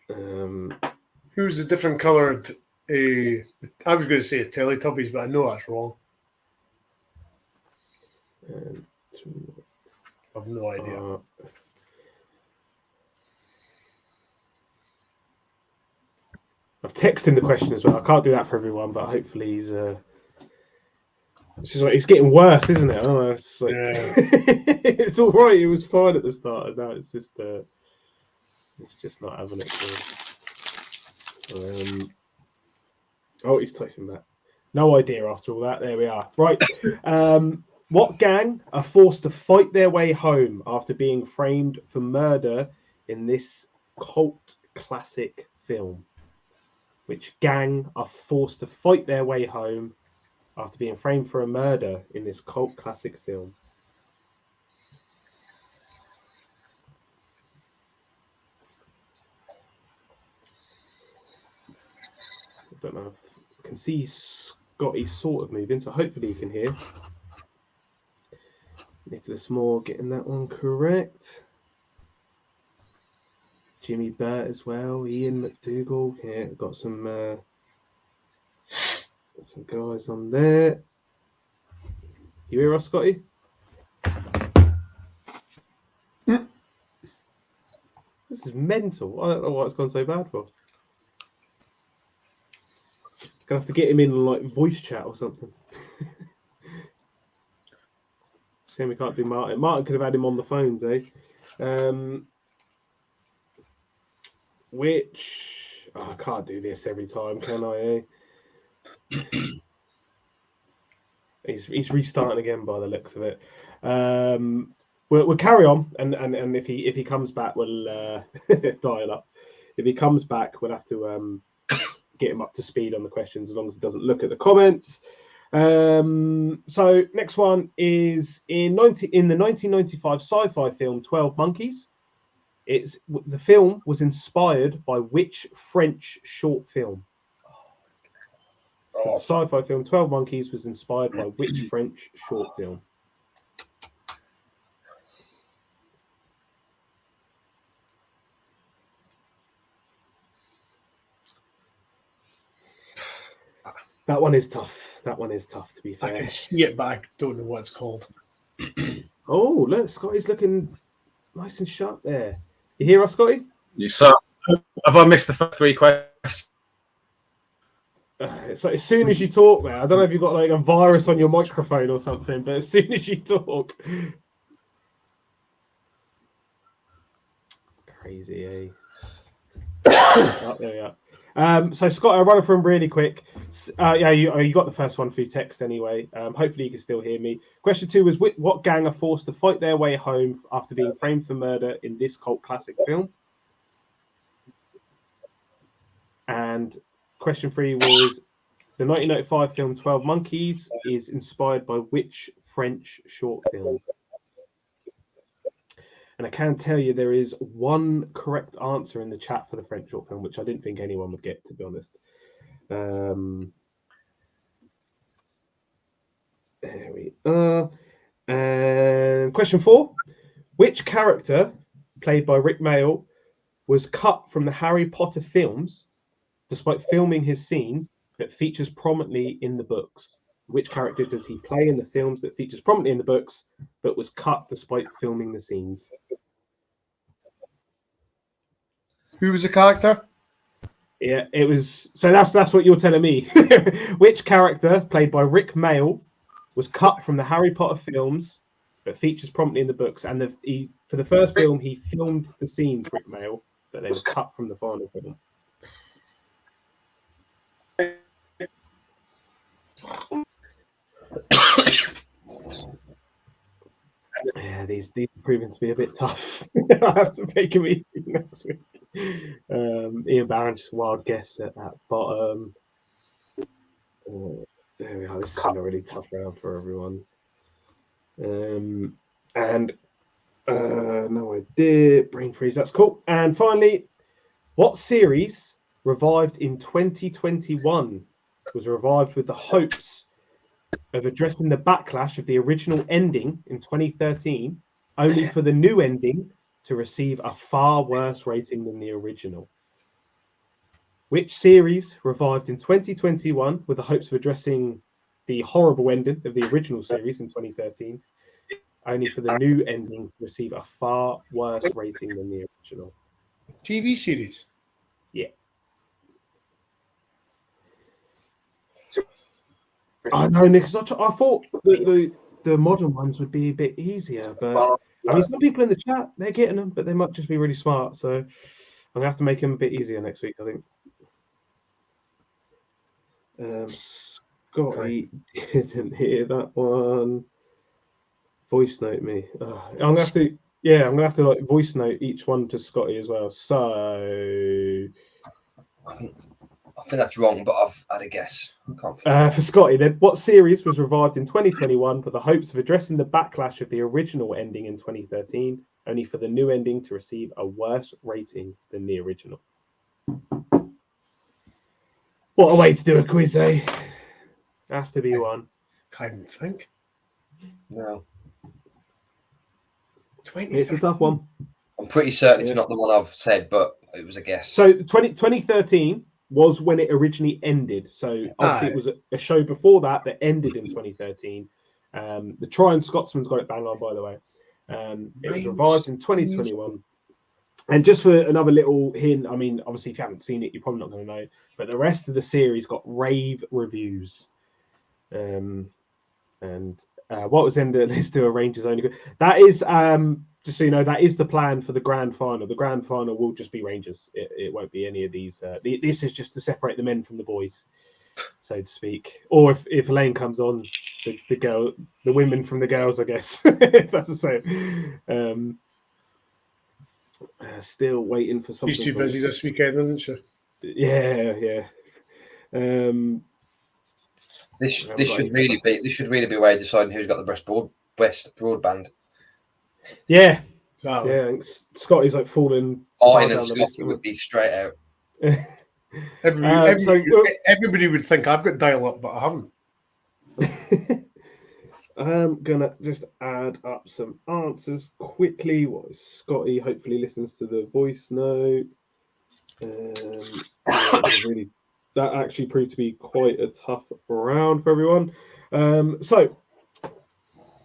Who's the different coloured? I was going to say Teletubbies, but I know that's wrong. I've no idea. I've texted him the question as well. I can't do that for everyone, but hopefully he's. It's just like it's getting worse, isn't it? I don't know. It's like it's all right. It was fine at the start, and now it's just not having it. Oh, he's typing that. No idea after all that. There we are. Right. What gang are forced to fight their way home after being framed for murder in this cult classic film? Which gang are forced to fight their way home after being framed for a murder in this cult classic film? I don't know. I can see Scotty sort of moving, so hopefully you can hear. Nicholas Moore getting that one correct. Jimmy Burt as well. Ian McDougall. Yeah, got some guys on there. You hear us, Scotty? This is mental. I don't know why it's gone so bad for. Gonna have to get him in on like voice chat or something. Shame we can't do Martin. Martin could have had him on the phones, eh? I can't do this every time, can I? He's restarting again by the looks of it. We'll carry on, and if he comes back, we'll dial up. If he comes back, we'll have to get him up to speed on the questions, as long as he doesn't look at the comments. So next one is in the 1995 sci-fi film 12 Monkeys. The film was inspired by which French short film? So the sci-fi film 12 Monkeys was inspired by which French short film? That one is tough. To be fair. I can see it, but I don't know what it's called. Oh, look, Scotty's looking nice and sharp there. You hear us, Scotty? You suck. Have I missed the first three questions? It's like as soon as you talk, man. I don't know if you've got like a virus on your microphone or something, but as soon as you talk, crazy, eh? Oh, there we are. So Scott, I'll run it from really quick. You got the first one through text anyway. Hopefully you can still hear me. Question 2 was what gang are forced to fight their way home after being framed for murder in this cult classic film? And question 3 was the 1995 film 12 Monkeys is inspired by which French short film? And I can tell you there is one correct answer in the chat for the French short film, which I didn't think anyone would get, to be honest. There we are. And question 4. Which character, played by Rick Mayall, was cut from the Harry Potter films despite filming his scenes that features prominently in the books? Which character does he play in the films that features prominently in the books but was cut despite filming the scenes? Who was the character? Yeah, it was. So that's what you're telling me. Which character, played by Rick Mayall, was cut from the Harry Potter films but features prominently in the books? And for the first film, he filmed the scenes, Rick Mayall, but they were cut from the final film. Yeah, these are proving to be a bit tough. I have to make them easy next week. Ian Barron, just wild guess at that bottom. There we are. This is a really tough round for everyone. No idea. Brain freeze. That's cool. And finally, what series revived in 2021 was revived with the hopes of addressing the backlash of the original ending in 2013, only for the new ending to receive a far worse rating than the original? Which series revived in 2021 with the hopes of addressing the horrible ending of the original series in 2013, only for the new ending to receive a far worse rating than the original? TV series. Yeah. I know, Nick. I thought the modern ones would be a bit easier, but I mean, some people in the chat, they're getting them, but they might just be really smart. So I'm gonna have to make them a bit easier next week, I think. Scotty didn't hear that one. Voice note me. I'm gonna have to. Yeah, I'm gonna have to like voice note each one to Scotty as well. So I think that's wrong, but I've had a guess. For Scotty, then, what series was revived in 2021 with the hopes of addressing the backlash of the original ending in 2013, only for the new ending to receive a worse rating than the original? What a way to do a quiz, eh? Has to be one. Can't even think. No. It's a tough one. I'm pretty certain it's not the one I've said, but it was a guess. So 2013 was when it originally ended. So obviously it was a show before that ended in 2013. The Tryon Scotsman's got it bang on, by the way. It was revived in 2021. And just for another little hint, I mean, obviously, if you haven't seen it, you're probably not going to know. But the rest of the series got rave reviews. And what was in the list of Rangers only? That is, just so you know, that is the plan for the grand final. The grand final will just be Rangers. It won't be any of these. This is just to separate the men from the boys, so to speak. Or if Elaine comes on, the women from the girls, I guess. If that's the same. Still waiting for something. She's too busy this weekend, isn't she? Yeah. This should really be where deciding who's got the best broadband. Yeah. Exactly. Yeah. I think Scotty's like falling. Martin and Scotty would be straight out. Everybody would think I've got dial up, but I haven't. I'm gonna just add up some answers quickly while Scotty hopefully listens to the voice note. That actually proved to be quite a tough round for everyone. So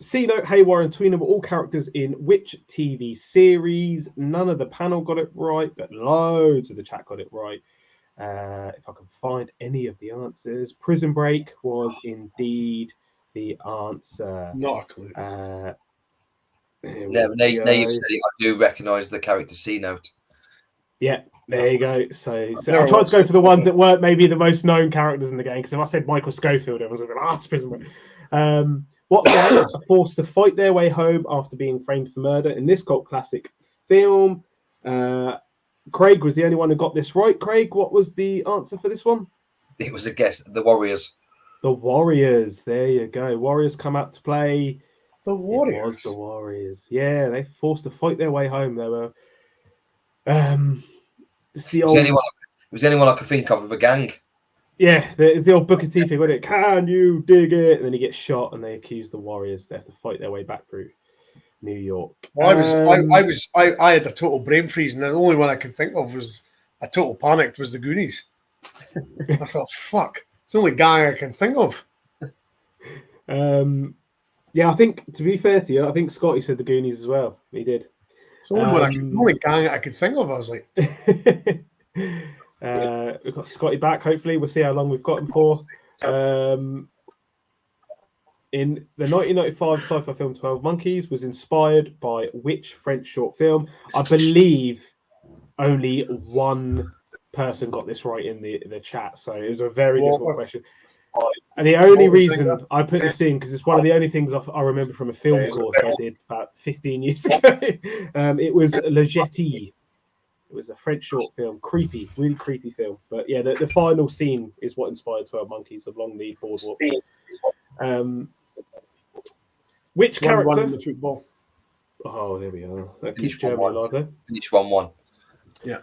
C-Note, Haywire, and Tweena were all characters in which TV series? None of the panel got it right, but loads of the chat got it right. If I can find any of the answers, Prison Break was indeed the answer. Not a clue. Now you've said it, I do recognise the character C-Note. Yeah, there you go. So I tried to go for the ones that weren't maybe the most known characters in the game, because if I said Michael Schofield, everyone's going to go, it's Prison Break. What gang are forced to fight their way home after being framed for murder in this cult classic film? Craig was the only one who got this right. Craig, what was the answer for this one? It was a guess. The Warriors. The Warriors. There you go. Warriors come out to play. The Warriors. It was the Warriors. Yeah, they forced to fight their way home. They were. It's the old. It was anyone I could think of a gang. Yeah, it's the old Booker T thing, wasn't it? Can you dig it? And then he gets shot, and they accuse the Warriors. They have to fight their way back through New York. Well, I had a total brain freeze, and the only one I could think of was a total panic was the Goonies. I thought, fuck, it's the only guy I can think of. Yeah, I think, to be fair to you, I think Scotty said the Goonies as well. He did. It's the only gang I could think of. I was like, we've got Scotty back. Hopefully, we'll see how long we've got him for. In the 1995 sci-fi film 12 Monkeys was inspired by which French short film? I believe only one person got this right in the chat, so it was a very difficult question. And the only reason I put this in, because it's one of the only things I remember from a film course I did about 15 years ago. It was Le Jetty. It was a French short film, really creepy film. But yeah, the final scene is what inspired 12 Monkeys along the boardwalk. Which character? 1-1 in the football. Oh, there we are. That keeps Germany alive there. Finish 1-1. Yeah.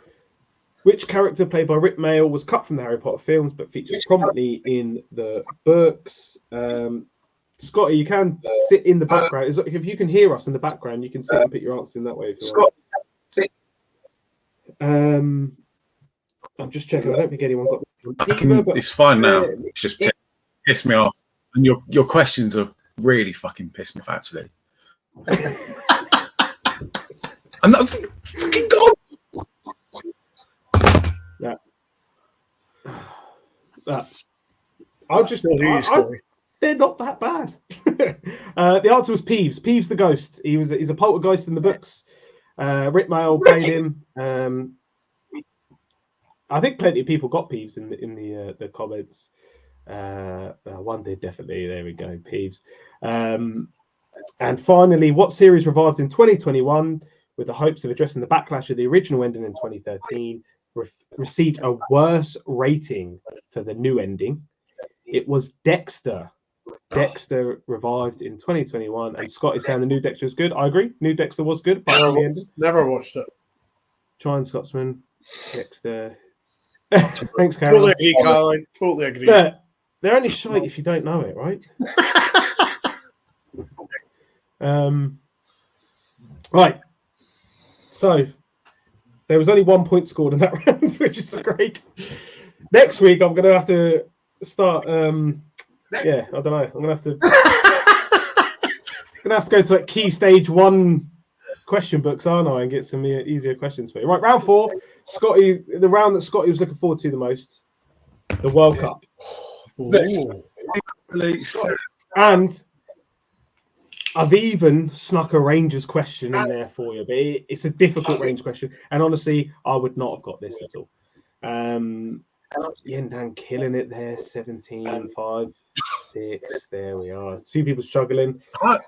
Which character played by Rick Mayall was cut from the Harry Potter films but featured prominently in the books? Scotty, you can sit in the background. If you can hear us in the background, you can sit and put your answer in that way. If you want. I'm just checking. I don't think anyone got. It's fine now. It's just pissed me off, and your questions have really fucking pissed me off, actually. And that was fucking gone. I'll just they're not that bad. The answer was Peeves. Peeves the ghost. He's a poltergeist in the books. Rick Mayall played him. I think plenty of people got Peeves in the comments. One did definitely. There we go, Peeves. And finally, what series revived in 2021 with the hopes of addressing the backlash of the original ending in 2013? Received a worse rating for the new ending. It was Dexter. Dexter revived in 2021, and Scott is saying the new Dexter is good. I agree. New Dexter was good. Never watched it. Try and Scotsman. Dexter. Thanks, Caroline. Totally agree, Caroline. Totally agree. They're only shite if you don't know it, right? Right. So there was only 1 point scored in that round, which is great. Next week, I'm going to have to start. I don't know. I'm going to have to. Go to like key stage 1 question books, aren't I, and get some easier questions for you. Right, round 4, Scotty. The round that Scotty was looking forward to the most, the World Cup. And I've even snuck a Rangers question in there for you, but it's a difficult Rangers question. And honestly, I would not have got this at all. Yendan killing it there, 17, 5, 6. There we are. 2 people struggling. Go.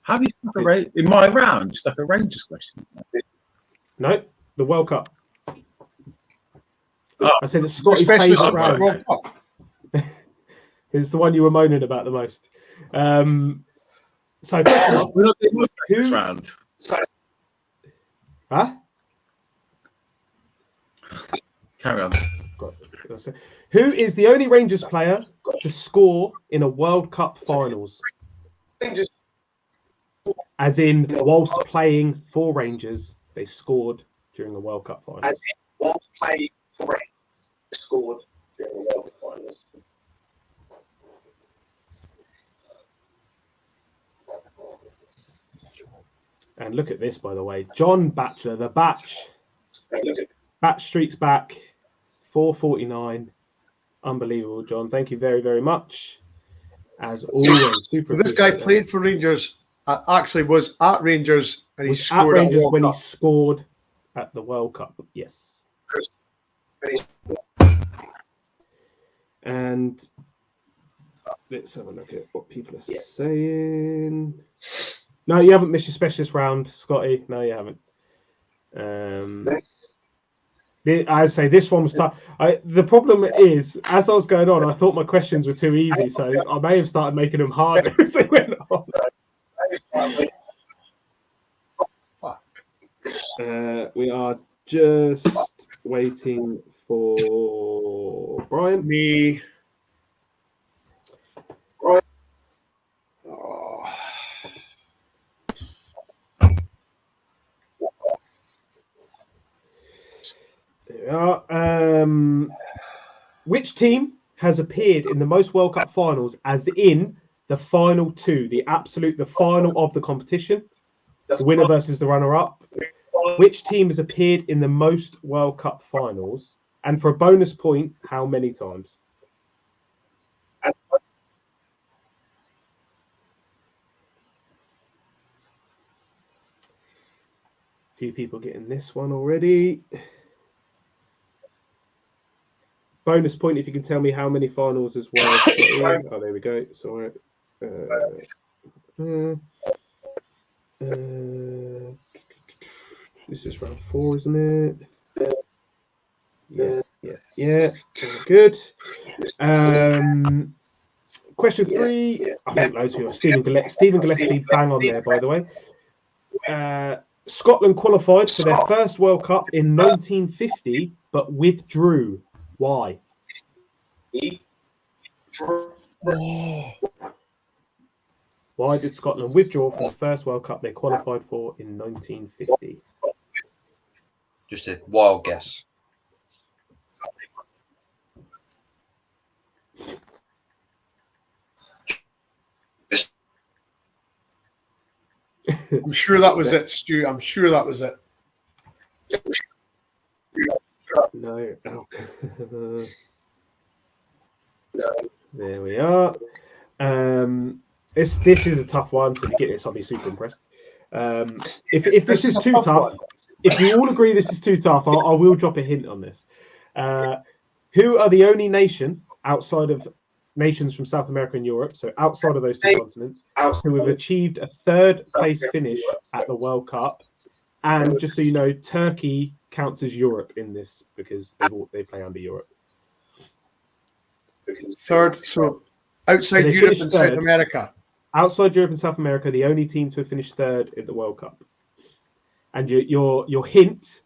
How do you stuck in my round? You stuck a Rangers question. No, the World Cup. I said it's Scotty's favourite round. It's the one you were moaning about the most. So, we're not doing this round. Huh? Carry on. Who is the only Rangers player to score in a World Cup finals? As in, whilst playing for Rangers, they scored during the World Cup finals. As in, whilst playing for Rangers, they scored during the World Cup finals. And look at this, by the way. John Batchelor, the Batch. Batch streaks back. 449. Unbelievable, John. Thank you very, very much. As always, super. So this guy played for Rangers. Actually, was at Rangers, and he scored at Rangers when Cup. He scored at the World Cup. Yes. And let's have a look at what people are saying. No, you haven't missed your specialist round, Scotty. No, you haven't. I'd say this one was tough. The problem is, as I was going on, I thought my questions were too easy, so I may have started making them harder as they went on. We are just waiting for Brian. Me. Which team has appeared in the most World Cup finals, as in the final 2, the final of the competition, the winner versus the runner-up? Which team has appeared in the most World Cup finals? And for a bonus point, how many times? Few people getting this one already. Bonus point if you can tell me how many finals as well. Oh, there we go. Sorry. This is round 4, isn't it? Yeah. Good. Question 3. I think loads of people. Stephen Gillespie, bang on there, by the way. Scotland qualified for their first World Cup in 1950, but withdrew. Why? Why did Scotland withdraw from the first World Cup they qualified for in 1950? Just a wild guess. I'm sure that was it, Stu. I'm sure that was it. No. There we are. This is a tough one, so if you get this, I'll be super impressed. If this is too tough, if you all agree this is too tough, I will drop a hint on this. Who are the only nation outside of nations from South America and Europe, so outside of those 2 continents, who have achieved a 3rd place finish at the World Cup? And just so you know, Turkey counts as Europe in this because they play under Europe. 3rd, so outside Europe and South America. Outside Europe and South America, the only team to have finished 3rd at the World Cup. And your hint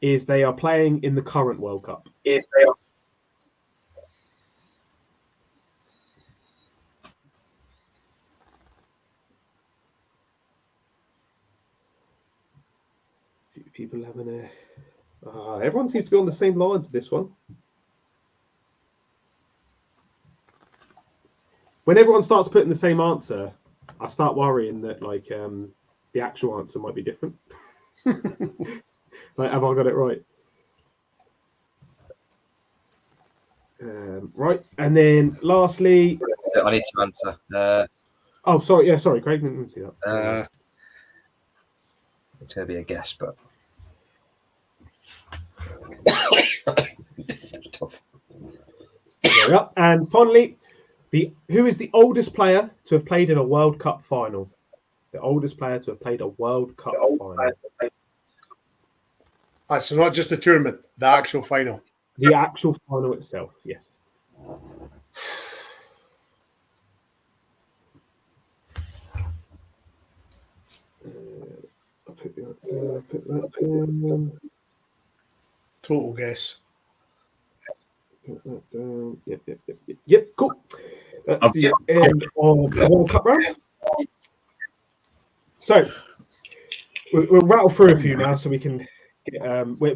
is they are playing in the current World Cup. Yes, they are. few people having a. Everyone seems to be on the same lines with this one. When everyone starts putting the same answer, I start worrying that like the actual answer might be different. Like, have I got it right? Right, and then lastly, I need to answer. oh, sorry, yeah, sorry, Craig didn't see that. It's going to be a guess, but it's tough. There we are. And finally, who is the oldest player to have played in a World Cup final? The oldest player to have played a World Cup final. So not just the tournament, the actual final. The actual final itself, yes. I'll put that down. Total guess. Put that down. Yep, cool. That's the end of the World Cup round. So we'll rattle through a few now so we can get,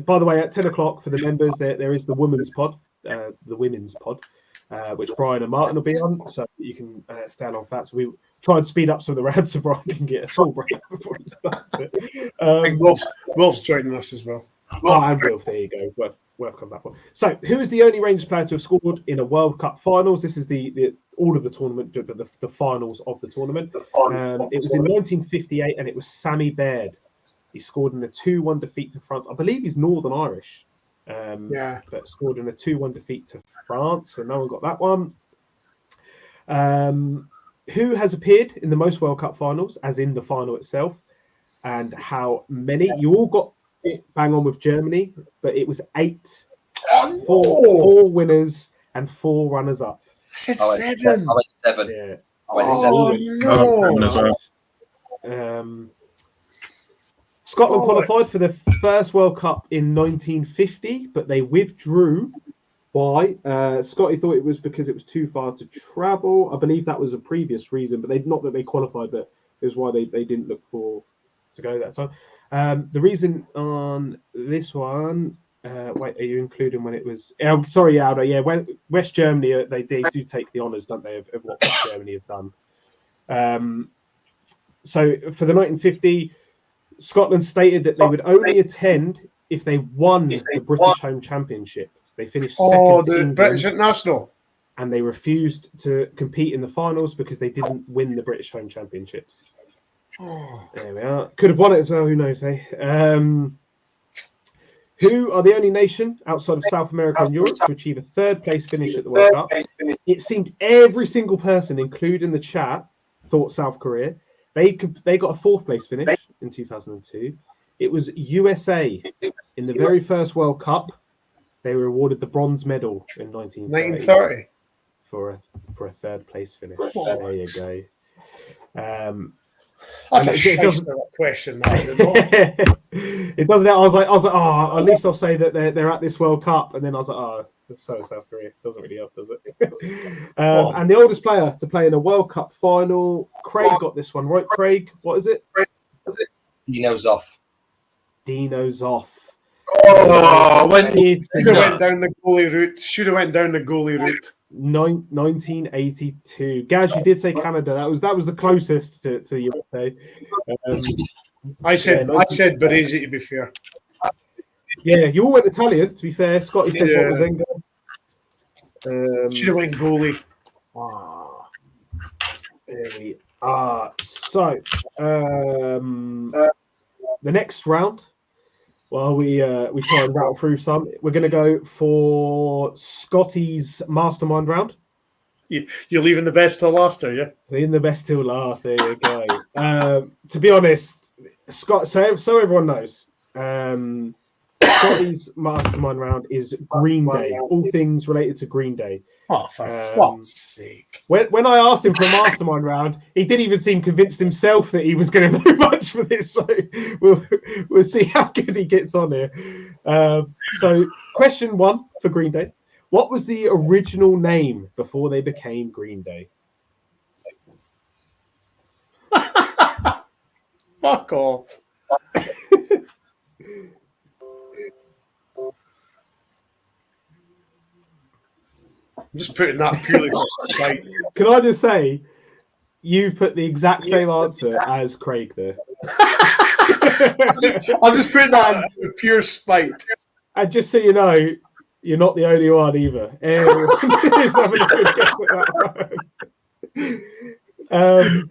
by the way, at 10 o'clock for the members, there is the women's pod, which Brian and Martin will be on, so you can stand on that. So we try and speed up some of the rounds so Brian can get a full break before he starts it. I think Wolf's joining us as well. Oh, and Wolf, there you go. Worth coming back for. So, who is the only Rangers player to have scored in a World Cup finals? This is the all of the tournament, the finals of the tournament. It was in 1958, and it was Sammy Baird. He scored in a 2-1 defeat to France. I believe he's Northern Irish. But scored in a 2-1 defeat to France, so no one got that one. Who has appeared in the most World Cup finals, as in the final itself, and how many? You all got it bang on with Germany, but it was 8. Four winners and 4 runners-up. I said 7. I went 7. Yeah. Oh, no. Scotland qualified for the first World Cup in 1950, but they withdrew. Why? Scotty thought it was because it was too far to travel. I believe that was a previous reason, but not that they qualified, but it was why they didn't look for to go that time. The reason on this one, wait, are you including when it was? Sorry, Aldo. Yeah, West Germany, they do take the honours, don't they, of what West Germany have done. So for the 1950, Scotland stated that they would only attend if they won the British Home Championship. They finished second. Oh, to the England, British International. and they refused to compete in the finals because they didn't win the British Home Championships. Oh. There we are. Could have won it as well. Who knows? Eh? Who are the only nation outside of South America and Europe to achieve a 3rd place finish at the World Cup? It seemed every single person, including the chat, thought South Korea. They got a 4th place finish in 2002. It was USA in the very first World Cup. They were awarded the bronze medal in 1930 for a 3rd place finish. There you go. That's a shyster question. It doesn't. I was like, oh, at least I'll say that they're at this World Cup, and then I was like, oh, so South Korea doesn't really help, does it? And the oldest player to play in a World Cup final, Craig got this one right. Craig, what is it? Dino's off. Dino's off. Oh, Should have went down the goalie route. 1982. Gaz, you did say Canada. That was the closest to USA. I said Baresi, to be fair. Yeah, you all went Italian, to be fair. Scotty said what was Enga. Should have went goalie. There we are. So, the next round, while we try and rattle through some, we're going to go for Scotty's Mastermind round. You're leaving the best till last, are you? Leaving the best till last. There you go. To be honest, Scott. So everyone knows, Scotty's Mastermind round is Green Day. All things related to Green Day. Oh, for fuck's sake! When I asked him for a Mastermind round, he didn't even seem convinced himself that he was going to know much for this. So we'll see how good he gets on here. So, question 1 for Green Day: what was the original name before they became Green Day? Fuck off. I'm just putting that purely for spite. Can I just say, you put the exact same answer as Craig there. I'm just putting that for pure spite. And just so you know, you're not the only one either. Everyone is having a good guess at that one.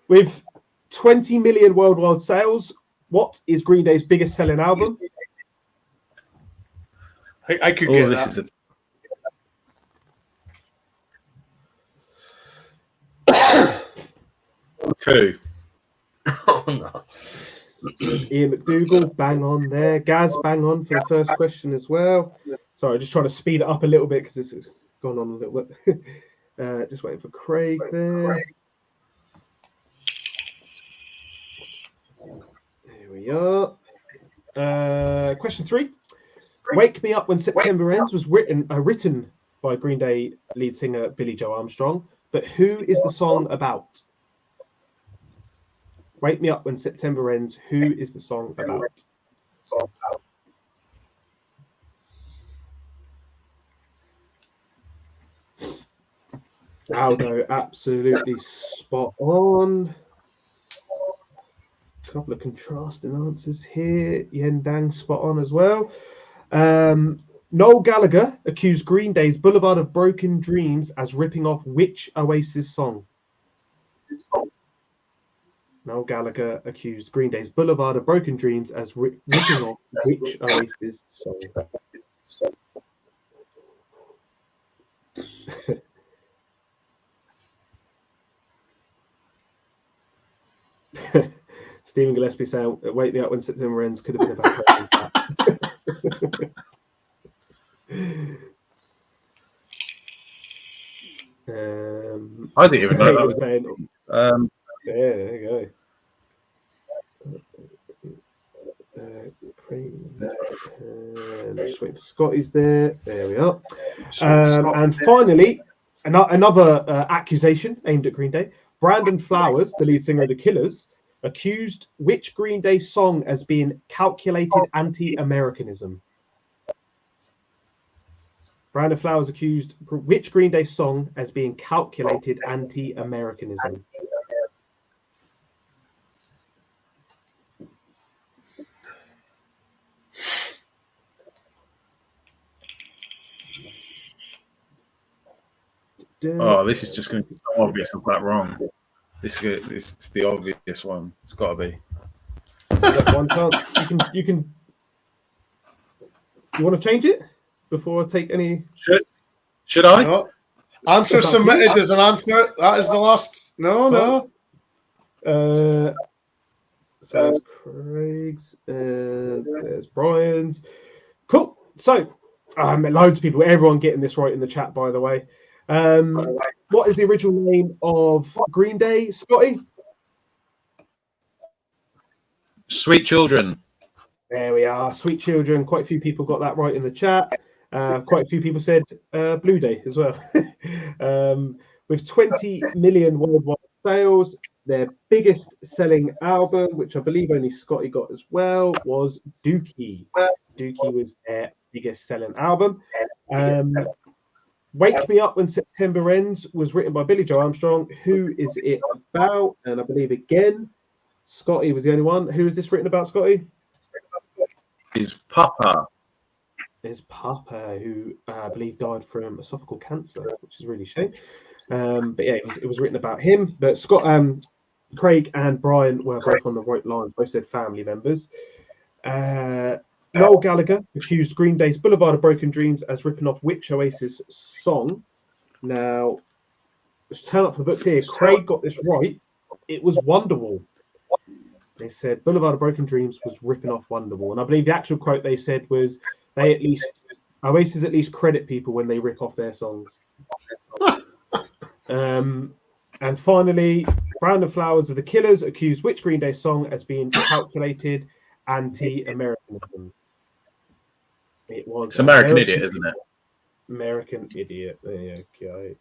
With 20 million worldwide sales, what is Green Day's biggest selling album? I could get this that. is a 2. Oh, no. Ian McDougall, bang on there. Gaz, bang on for the first question as well. Sorry, just trying to speed it up a little bit because this has gone on a little bit. Just waiting for Craig there. Here we are. Question 3. Wake Me Up When September Ends was written by Green Day lead singer Billy Joe Armstrong, but who is the song about? Wake Me Up When September Ends, who is the song about? Aldo, absolutely spot on. A couple of contrasting answers here. Yen Dang, spot on as well. Noel Gallagher accused Green Day's Boulevard of Broken Dreams as ripping off which Oasis song? Noel Gallagher accused Green Day's Boulevard of Broken Dreams as ripping off which Oasis song? Stephen Gillespie saying, "Wake Me Up When September Ends" could have been about. I didn't even know that was saying, it. yeah, there you go. Just wait for Scotty's there. There we are. And finally, another accusation aimed at Green Day. Brandon Flowers, the lead singer of The Killers, accused which Green Day song as being calculated anti-Americanism? Brandon Flowers accused which Green Day song as being calculated anti-Americanism? Oh, this is just going to be so obvious. I've got that wrong. This is the obvious one. It's got to be. One chance. You can. You want to change it before I take any? Should I? No. Answer submitted as an answer. That is the last. No. So there's Craig's and there's Brian's. Cool. So, loads of people, everyone getting this right in the chat, by the way. What is the original name of Green Day, Scotty? Sweet Children. There we are, Sweet Children. Quite a few people got that right in the chat. Quite a few people said Blue Day as well. With 20 million worldwide sales, their biggest selling album, which I believe only Scotty got as well, was Dookie. Dookie was their biggest selling album. Wake Me Up When September Ends was written by Billy Joe Armstrong. Who is it about? And I believe, again, Scotty was the only one. Who is this written about, Scotty? His Papa. His Papa, who I believe died from esophageal cancer, which is really a shame. But yeah, it was written about him. But Craig and Brian were both on the right line. Both said family members. Noel Gallagher accused Green Day's Boulevard of Broken Dreams as ripping off which Oasis song? Now, let's turn up the books here. Craig got this right. It was Wonderwall. They said Boulevard of Broken Dreams was ripping off Wonderwall. And I believe the actual quote they said was Oasis at least credit people when they rip off their songs. And finally, Brandon Flowers of The Killers accused which Green Day song as being calculated anti-Americanism? It's American Idiot, isn't it? American Idiot. There you go.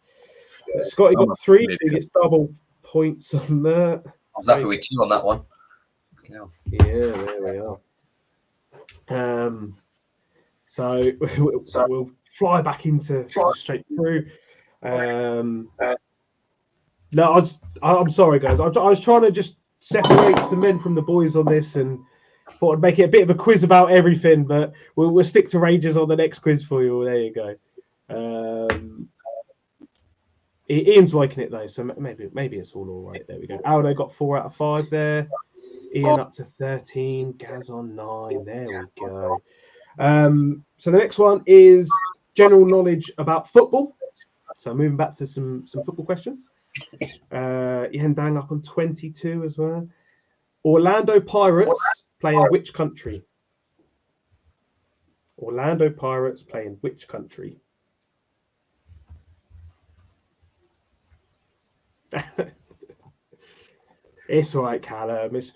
Scotty got 3. So he gets double points on that. I was happy with 2 on that one. Yeah, there we are. So we'll fly back into straight through. No, I'm sorry, guys. I was trying to just separate the men from the boys on this, and thought I'd make it a bit of a quiz about everything. But we'll stick to Rangers on the next quiz for you. There you go. Ian's liking it though, so maybe it's all right. There we go. Aldo got 4 out of 5 there. Ian up to 13. Gaz on 9. There we go. So the next one is general knowledge about football. So moving back to some football questions. Ian Dang up on 22 as well. Orlando Pirates play in which country? Orlando Pirates play in which country? It's all right, Callum. That's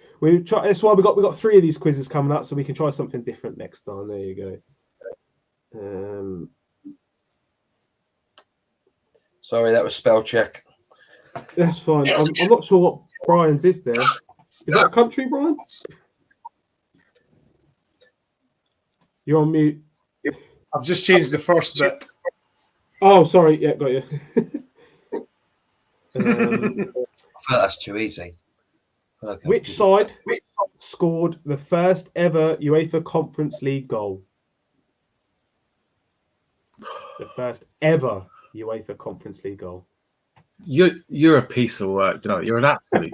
why we got 3 of these quizzes coming up, so we can try something different next time. There you go. Sorry, that was spell check. That's fine. I'm not sure what Brian's is there. Is that a country, Brian? You're on mute. I've just changed the first bit. Oh, sorry. Yeah, got you. I feel that's too easy. Which side scored the first ever UEFA Conference League goal? The first ever UEFA Conference League goal. You're a piece of work. You know, you're an absolute.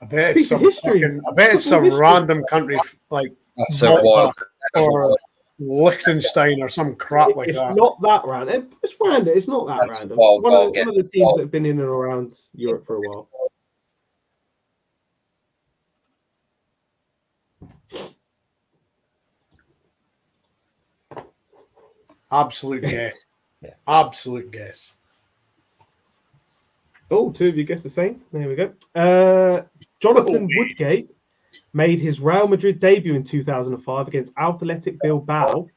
I bet it's some random country like That's so wild. or Liechtenstein or some crap like It's that. not that random. It's random. It's not that That's random. wild, One of the teams wild. that have been in and around Europe for a while. Absolute guess. Yeah. Absolute guess. Oh, 2 of you guessed the same. There we go. Jonathan Oh, Woodgate made his Real Madrid debut in 2005 against Athletic Bilbao.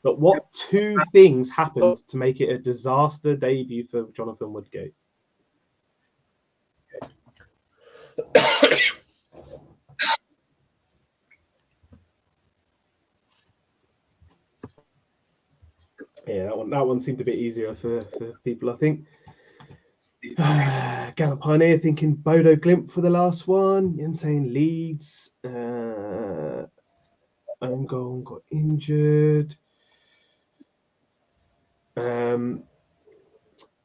But what 2 things happened to make it a disaster debut for Jonathan Woodgate? Yeah, that one seemed a bit easier for people, I think. Gallup Pioneer thinking Bodo Glimt for the last one. Yen saying Leeds. Own goal got injured.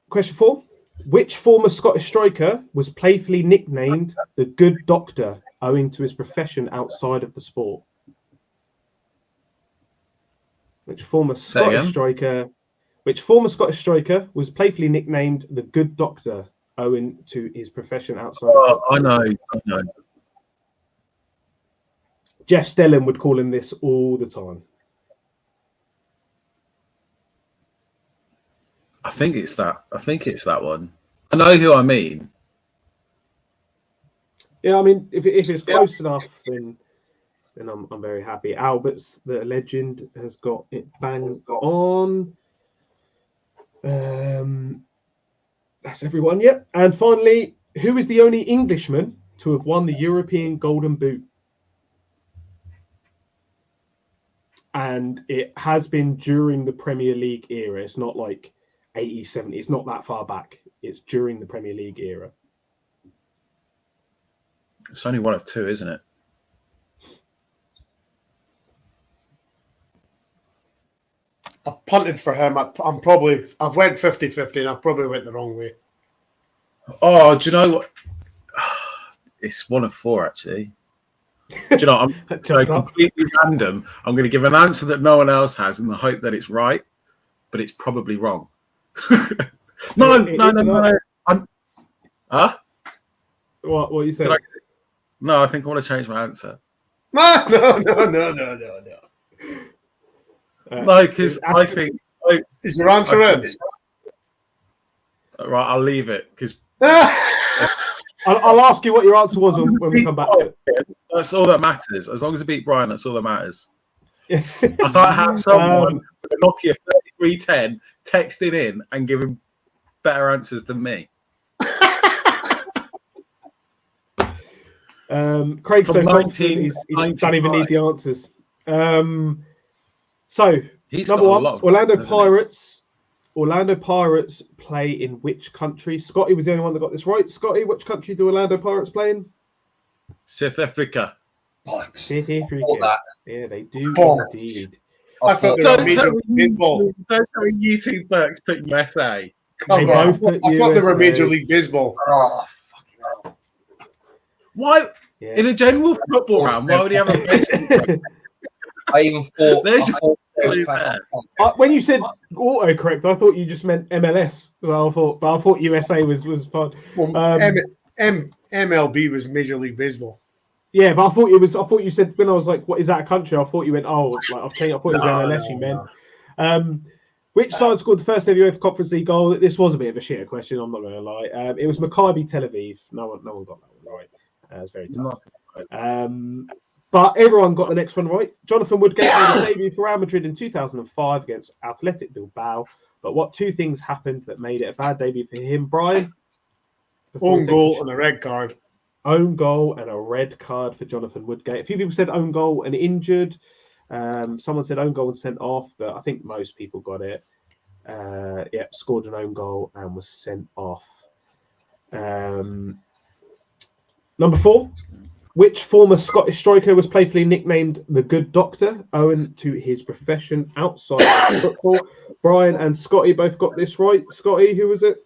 Question 4. Which former Scottish striker was playfully nicknamed the Good Doctor owing to his profession outside of the sport? Which former Scottish striker was playfully nicknamed the Good Doctor owing to his profession outside of the sport? I know. Jeff Stelling would call him this all the time. I think it's that one. I know who I mean. Yeah, I mean, if it's close enough, then I'm very happy. Albert's the legend has got it bang on. That's everyone. Yep. And finally, who is the only Englishman to have won the European Golden Boot? And it has been during the Premier League era. It's not like 80, 70. It's not that far back. It's during the Premier League era. It's only one of 2, isn't it? I've punted for him. I've went 50-50 and I probably went the wrong way. Oh, do you know what? It's one of 4 actually. Do you know? I'm completely random. I'm going to give an answer that no one else has in the hope that it's right, but it's probably wrong. No. Huh? What are you saying? No, I think I want to change my answer. No. No, because I think. Is your answer in? Right, I'll leave it because. I'll ask you what your answer was when we come back to it. That's all that matters. As long as I beat Brian, that's all that matters. I can't have someone with a Nokia 3310 texting in and giving better answers than me. Craig's so confident he don't even need the answers. So He's Number got a one, lot of Orlando hasn't he? Pirates. Orlando Pirates play in which country? Scotty was the only one that got this right. Scotty, which country do Orlando Pirates play in? South Africa. Bollocks. South Thought Africa. that. Yeah, they do Bollocks. indeed. I thought they Don't were Major tell League me, Baseball. don't tell me you two Burks put USA. They Come Yeah, on. both put I thought they were USA. Major League Baseball. Oh, fucking hell. Why? Yeah. In a general football round, why would he have a baseball? I even thought. There's I your thought clue fast- there. When you said autocorrect, I thought you just meant MLS. So I thought USA was fun. Well, MLB was Major League Baseball. Yeah, but I thought you said when I was like, "What is that a country?" I thought you went, "Oh, like I've changed." I thought it was MLS. You meant. Which side scored the first ever UEFA Conference League goal? This was a bit of a shitter question. I'm not going to lie. It was Maccabi Tel Aviv. No one got that one right. It's very tough. But everyone got the next one right. Jonathan Woodgate made a debut for Real Madrid in 2005 against Athletic Bilbao. But what two things happened that made it a bad debut for him, Brian? Own goal and a red card. Own goal and a red card for Jonathan Woodgate. A few people said own goal and injured. Someone said own goal and sent off, but I think most people got it. Scored an own goal and was sent off. Number 4. Which former Scottish striker was playfully nicknamed the Good Doctor, owing to his profession outside of football? Brian and Scotty both got this right. Scotty, who was it?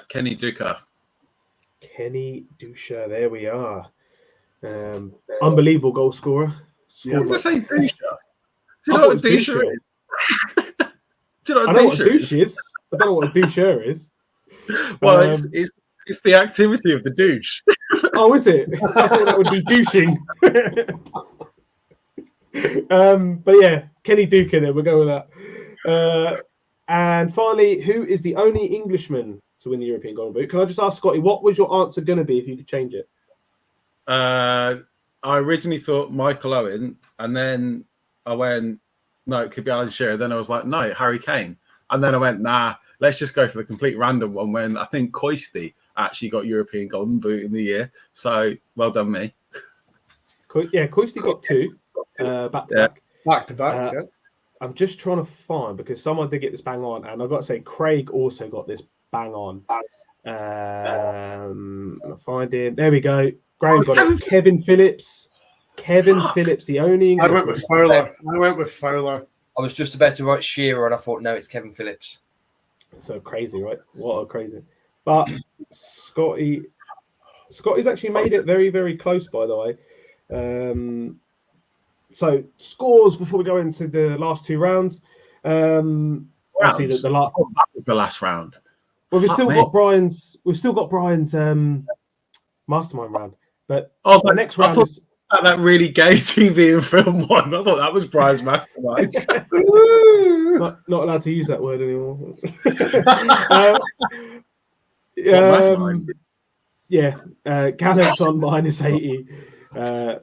Kenny Duca. Kenny Dusha. There we are. Unbelievable goal scorer. Yeah. I'm just saying Dusha. Do you I know thought what it was Dusha Dusha. is? Do you know I what know what a Dusha douche is? is. I don't know what a doucher is. Well, it's the activity of the douche. Oh, is it? I thought that would be douching. But yeah, Kenny Duca there. We'll go with that. And finally, who is the only Englishman to win the European Golden Boot? Can I just ask Scotty, what was your answer going to be if you could change it? I originally thought Michael Owen, and then I went, no, it could be Alan Shearer. Then I was like, no, Harry Kane. And then I went, nah, let's just go for the complete random one when I think Coisty actually got European Golden Boot in the year. So well done, me. Yeah, Coisty got 2 back to back. Back to back, yeah. I'm just trying to find because someone did get this bang on, and I've got to say Craig also got this bang on. I'll find him. There we go. Graham got it. Kevin Phillips. Phillips, the only Englishman. I went with Fowler. I was just about to write Shearer, and I thought, no, it's Kevin Phillips. So crazy, right? What a crazy. But Scotty's actually made it very, very close, by the way. So scores before we go into the last 2 rounds. Obviously the last. That was the last round. Well, we've still got Brian's mastermind round, but the next round is that really gay TV and film one. I thought that was Brian's mastermind. not allowed to use that word anymore. Mastermind? Gallup's on -80.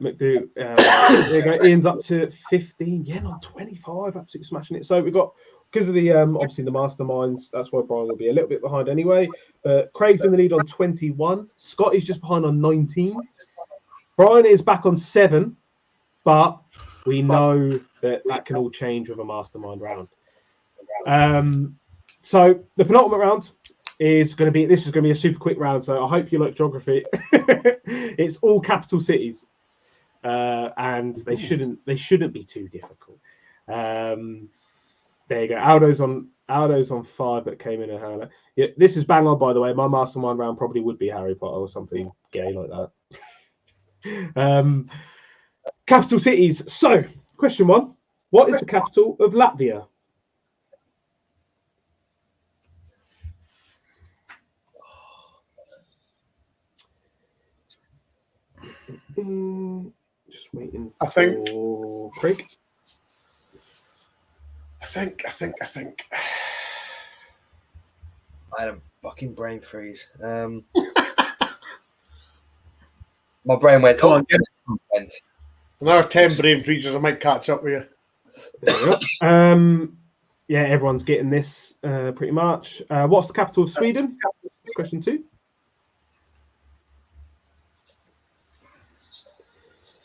McDo. There you go. Ian's up to 15. Yeah, not 25. Absolutely smashing it. So we've got, because of the obviously the masterminds, that's why Brian will be a little bit behind anyway. Craig's in the lead on 21. Scotty's just behind on 19. Brian is back on 7, but we know that can all change with a mastermind round. So the penultimate round is going to be a super quick round. So I hope you like geography. It's all capital cities, and they shouldn't be too difficult. There you go. Aldo's on 5, but came in a hurler. Yeah, this is bang on, by the way. My mastermind round probably would be Harry Potter or something gay like that. Capital cities. So, question 1: what is the capital of Latvia? Just waiting. I think. For Craig. I think. I had a fucking brain freeze. My brain went. Come on, went. Another 10 brain freezes. I might catch up with you. There you go. Yeah, everyone's getting this pretty much. What's the capital of Sweden? That's question 2.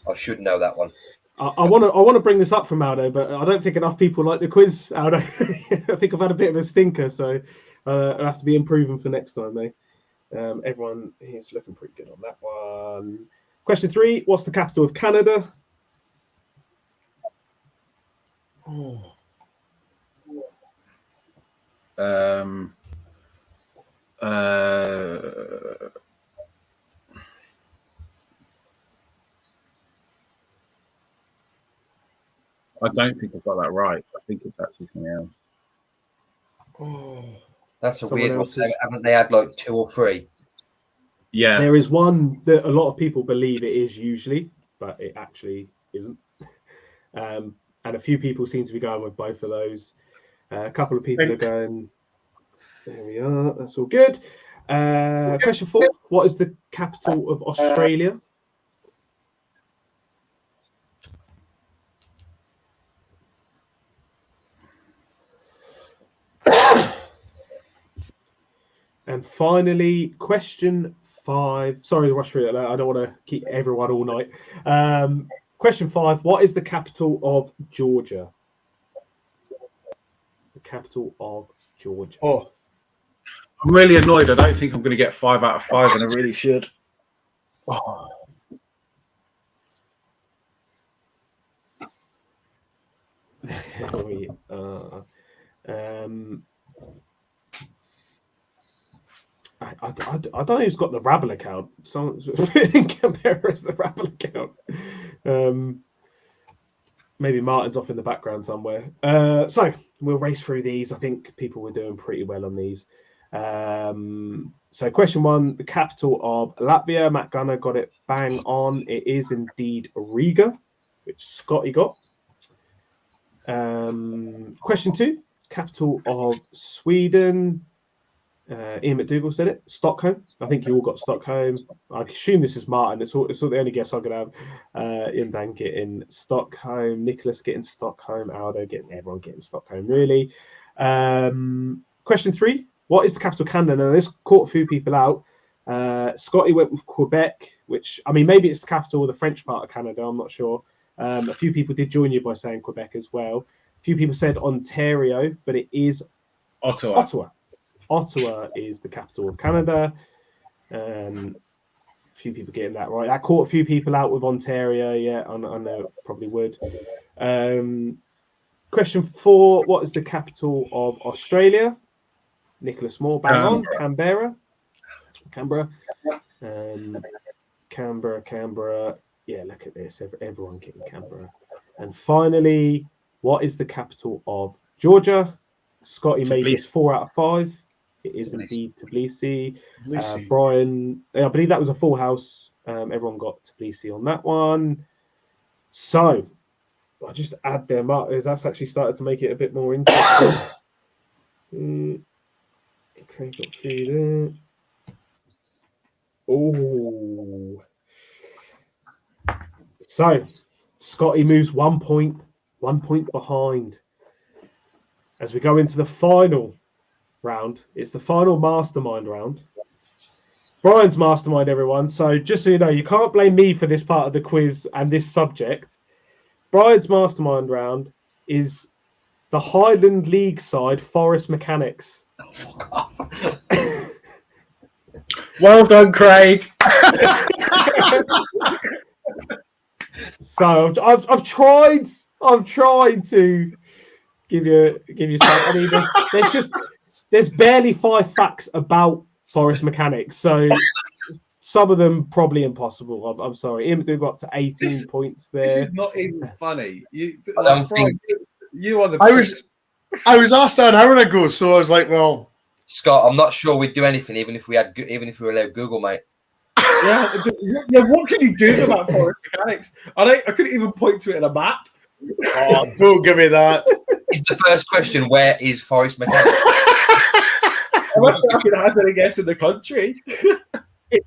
I should know that one. I want to bring this up from Aldo, but I don't think enough people like the quiz, Aldo. I think I've had a bit of a stinker, so I'll have to be improving for next time, mate. Everyone is looking pretty good on that one. Question 3: what's the capital of Canada? Oh. I don't think I've got that right. I think it's actually something else. Oh. That's a Someone weird one. else's. Haven't they had like 2 or 3? Yeah. There is one that a lot of people believe it is usually, but it actually isn't. And a few people seem to be going with both of those. A couple of people are going. There we are. That's all good. Question 4: what is the capital of Australia? And finally, question 5. Sorry to rush through it. I don't want to keep everyone all night. Question 5: what is the capital of Georgia? The capital of Georgia. Oh. I'm really annoyed. I don't think I'm going to get 5 out of 5, and I really should. Oh. There we are. I don't know who's got the Rabble account. Someone's compare us the Rabble account. Maybe Martin's off in the background somewhere. So we'll race through these. I think people were doing pretty well on these. So question 1: the capital of Latvia. Matt Gunner got it bang on. It is indeed Riga, which Scotty got. Question 2: capital of Sweden. Ian McDougall said it. Stockholm. I think you all got Stockholm. I assume this is Martin. It's all the only guess I'm going to have. Ian Dan getting Stockholm. Nicholas getting Stockholm. Aldo everyone getting Stockholm, really. Question 3: what is the capital of Canada? Now, this caught a few people out. Scotty went with Quebec, which, I mean, maybe it's the capital of the French part of Canada. I'm not sure. A few people did join you by saying Quebec as well. A few people said Ontario, but it is Ottawa. Ottawa is the capital of Canada. A few people getting that right. That caught a few people out with Ontario. Yeah, I know it probably would. Question 4: what is the capital of Australia? Nicholas Moore, bang on. Canberra. Canberra. Yeah, look at this. Everyone getting Canberra. And finally, what is the capital of Georgia? Scotty made this 4 out of 5. It is indeed Tbilisi. Brian, I believe that was a full house. Everyone got Tbilisi on that one. So I'll just add them up, as that's actually started to make it a bit more interesting. Okay, got 3 there. Oh. So Scotty moves 1 point behind. As we go into the final round, it's the final mastermind round. Brian's mastermind, everyone. So just so you know, you can't blame me for this part of the quiz and this subject. Brian's mastermind round is the Highland League side, Forest Mechanics. Fuck off. Well done, Craig. So I've tried to give you something. I mean, there's barely 5 facts about Forest Mechanics, so some of them probably impossible. I'm sorry. Ian got up to 18 points there. This is not even funny. I don't think. You are the. I was asked that an hour ago, so I was like, well, Scott, I'm not sure we'd do anything even if we were allowed Google, mate. Yeah. What can you do about Forest Mechanics? I couldn't even point to it in a map. oh, don't give me that. Is the first question, where is Forest Mechanics? I don't think it has any guess in the country.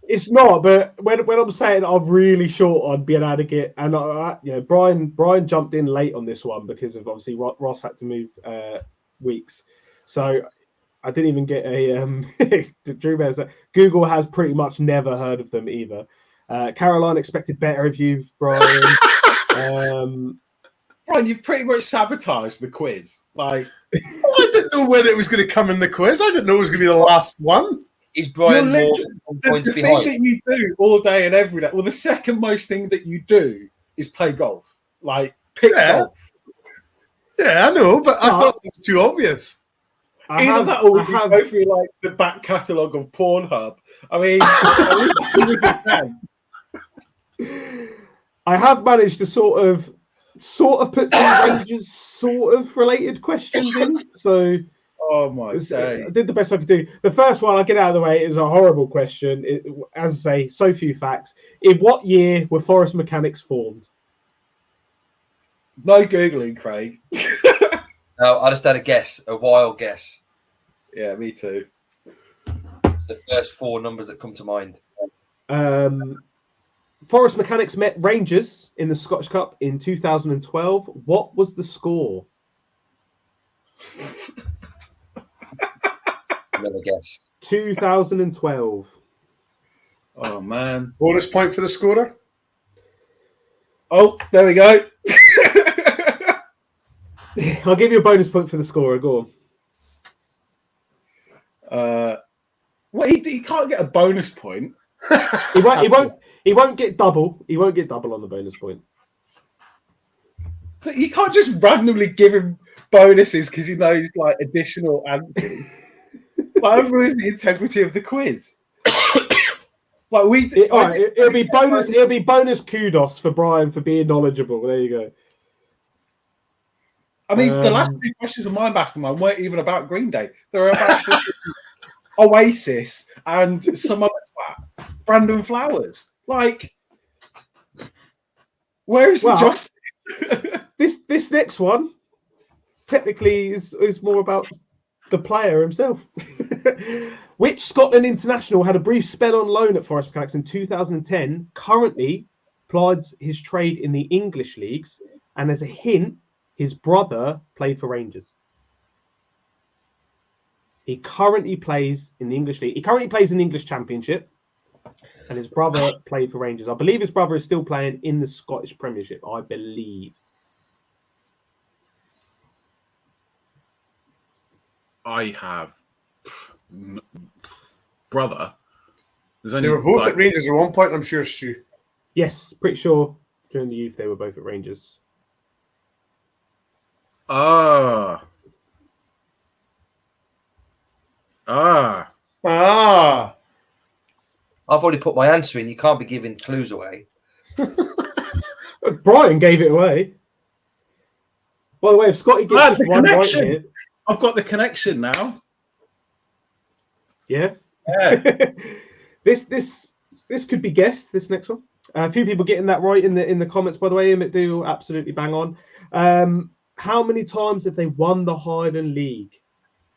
It's not, but when I'm saying I'm really short on being able to get, and Brian jumped in late on this one because of obviously Ross had to move weeks, so I didn't even get a Drew Bears. Google has pretty much never heard of them either. Caroline expected better of you, Brian. Brian, you've pretty much sabotaged the quiz. Like, I didn't know whether it was going to come in the quiz. I didn't know it was going to be the last one. Is Brian you're more literally- than the points thing behind? that you do all day and every day. Well, the second most thing that you do is play golf. Like, pick golf. Yeah, I know, but I thought it was too obvious. Either that or we can go through like the back catalogue of Pornhub. I mean, I have managed to sort of put two Rangers sort of related questions in. So oh my day. I did the best I could do. The first one, I'll get out of the way, is a horrible question. As I say, so few facts. In what year were Forest Mechanics formed? No Googling, Craig. No, I just had a guess, a wild guess. Yeah, me too. It's the first four numbers that come to mind. Forest Mechanics met Rangers in the Scottish Cup in 2012. What was the score? Another guess. 2012. Oh man. Bonus point for the scorer. Oh, there we go. I'll give you a bonus point for the scorer. Go on. Well, he can't get a bonus point. He won't get double. He won't get double on the bonus point. You can't just randomly give him bonuses because he knows like additional answers. Like, ruins the integrity of the quiz. Like it'll be bonus. It'll be bonus kudos for Brian for being knowledgeable. There you go. I mean, the last two questions of my mastermind weren't even about Green Day. They were about Oasis and some other flat. Brandon Flowers. Like, where is the justice? This next one technically is more about the player himself. Which Scotland international had a brief spell on loan at Forest Mechanics in 2010, currently plies his trade in the English leagues, and as a hint, his brother played for Rangers. He currently plays in the English league. He currently plays in the English Championship, and his brother played for Rangers. I believe his brother is still playing in the Scottish Premiership. I believe. I have brother. They were both at Rangers at one point, I'm sure, Stu. Yes, pretty sure during the youth they were both at Rangers. Ah. I've already put my answer in. You can't be giving clues away. Brian gave it away. By the way, if Scotty gets one right here, I've got the connection now. Yeah. Yeah. This could be guessed. This next one. A few people getting that right in the comments. By the way, Emmett do absolutely bang on. How many times have they won the Highland League?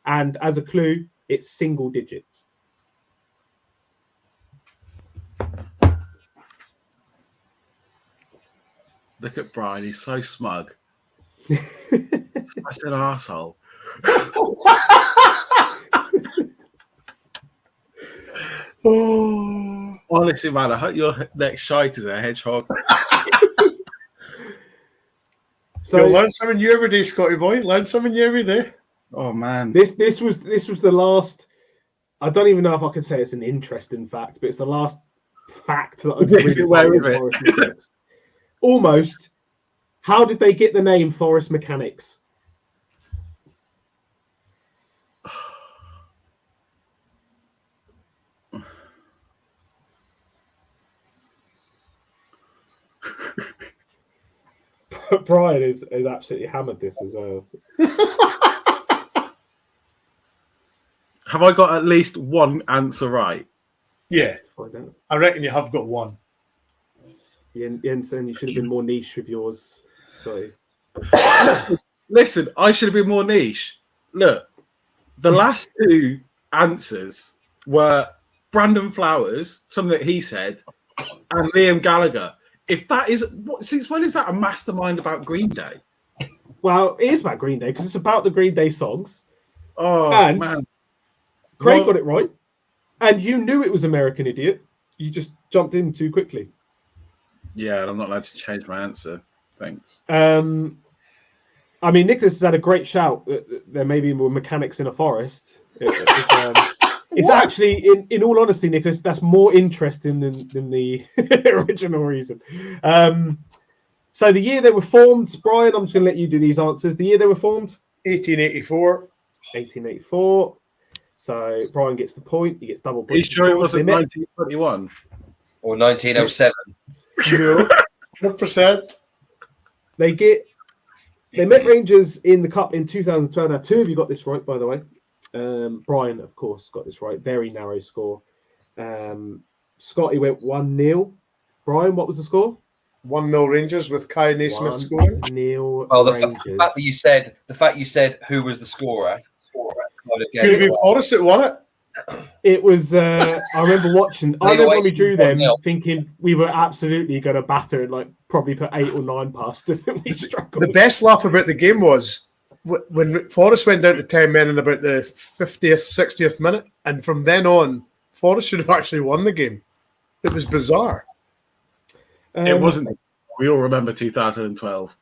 And as a clue, it's single digits. Look at Brian. He's so smug. Such an arsehole. Honestly, man, I hope your next shite is a hedgehog. So you'll learn something new every day, Scotty boy. Learn something new every day. Oh man, this was the last. I don't even know if I could say it's an interesting fact, but it's the last fact that I've really almost. How did they get the name Forest Mechanics? Brian is absolutely hammered this as well. Have I got at least one answer right? Yeah, I reckon you have got one. Jensen, you should have been more niche with yours. Sorry. Listen, I should have been more niche. Look, the last two answers were Brandon Flowers, something that he said, and Liam Gallagher. If that is since when is that a mastermind about Green Day? Well, it is about Green Day because it's about the Green Day songs. Oh man, Craig got it right, and you knew it was American Idiot. You just jumped in too quickly. Yeah, and I'm not allowed to change my answer. Thanks. I mean, Nicholas has had a great shout that there may be more mechanics in a forest. It's actually, in all honesty, Nicholas, that's more interesting than the original reason. So the year they were formed, Brian, I'm just going to let you do these answers. The year they were formed? 1884. 1884. So Brian gets the point. He gets double Are you points. sure it wasn't 1921? Or 1907. No, 100%. They met Rangers in the Cup in 2012. Now, two of you got this right, by the way. Brian, of course, got this right. Very narrow score. Scotty went 1-0. Brian, what was the score? 1-0 Rangers with Kai Naismith scoring. 1-0 Well, the Rangers. fact that you said who was the scorer. Could have been Forrest that won it. It was. I remember watching. I remember when we drew them, 1-0. thinking we were absolutely going to batter and like probably put 8 or 9 past them. We struggled. The best laugh about the game was when Forrest went down to 10 men in about the 50th, 60th minute, and from then on, Forrest should have actually won the game. It was bizarre. It wasn't. We all remember 2012.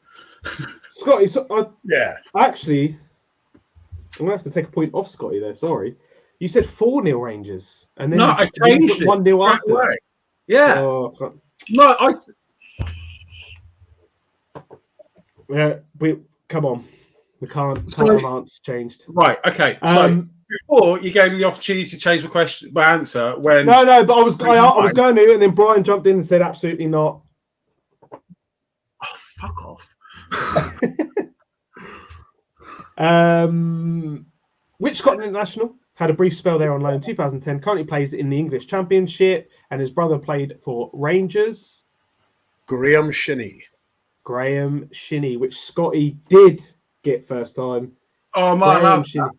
Scotty. So Yeah. actually, I'm gonna have to take a point off Scotty there. Sorry, you said 4-0 Rangers, and then No, I changed it. 1-0 Right after. away. Yeah. Oh, No, yeah. Come on. We can't So- have answers changed. Right. Okay. So before you gave me the opportunity to change my answer when No, but I was going to, and then Brian jumped in and said absolutely not. Oh, fuck off. Which Scotland international had a brief spell there on loan in 2010? Currently plays in the English Championship, and his brother played for Rangers. Graham Shinney. Graham Shinney, which Scotty did get first time. Oh, my Graham love. Shinney.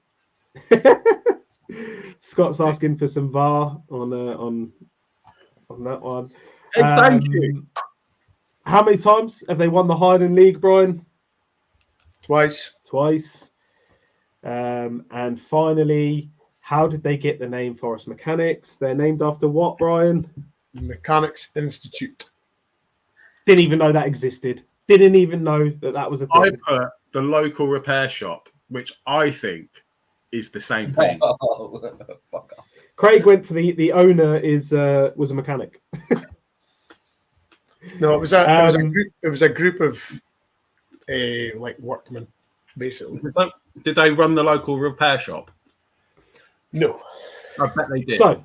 Scott's asking for some VAR on that one. Hey, thank you. How many times have they won the Highland League, Brian? Twice. Twice. And finally, how did they get the name Forest Mechanics? They're named after what, Brian? Mechanics Institute. Didn't even know that existed. Didn't even know that was a I thing. put the local repair shop, which I think is the same thing. Oh, fuck off. Craig went for the owner was a mechanic. No, it was a group of like workmen, basically. Did they run the local repair shop? No. I bet they did. So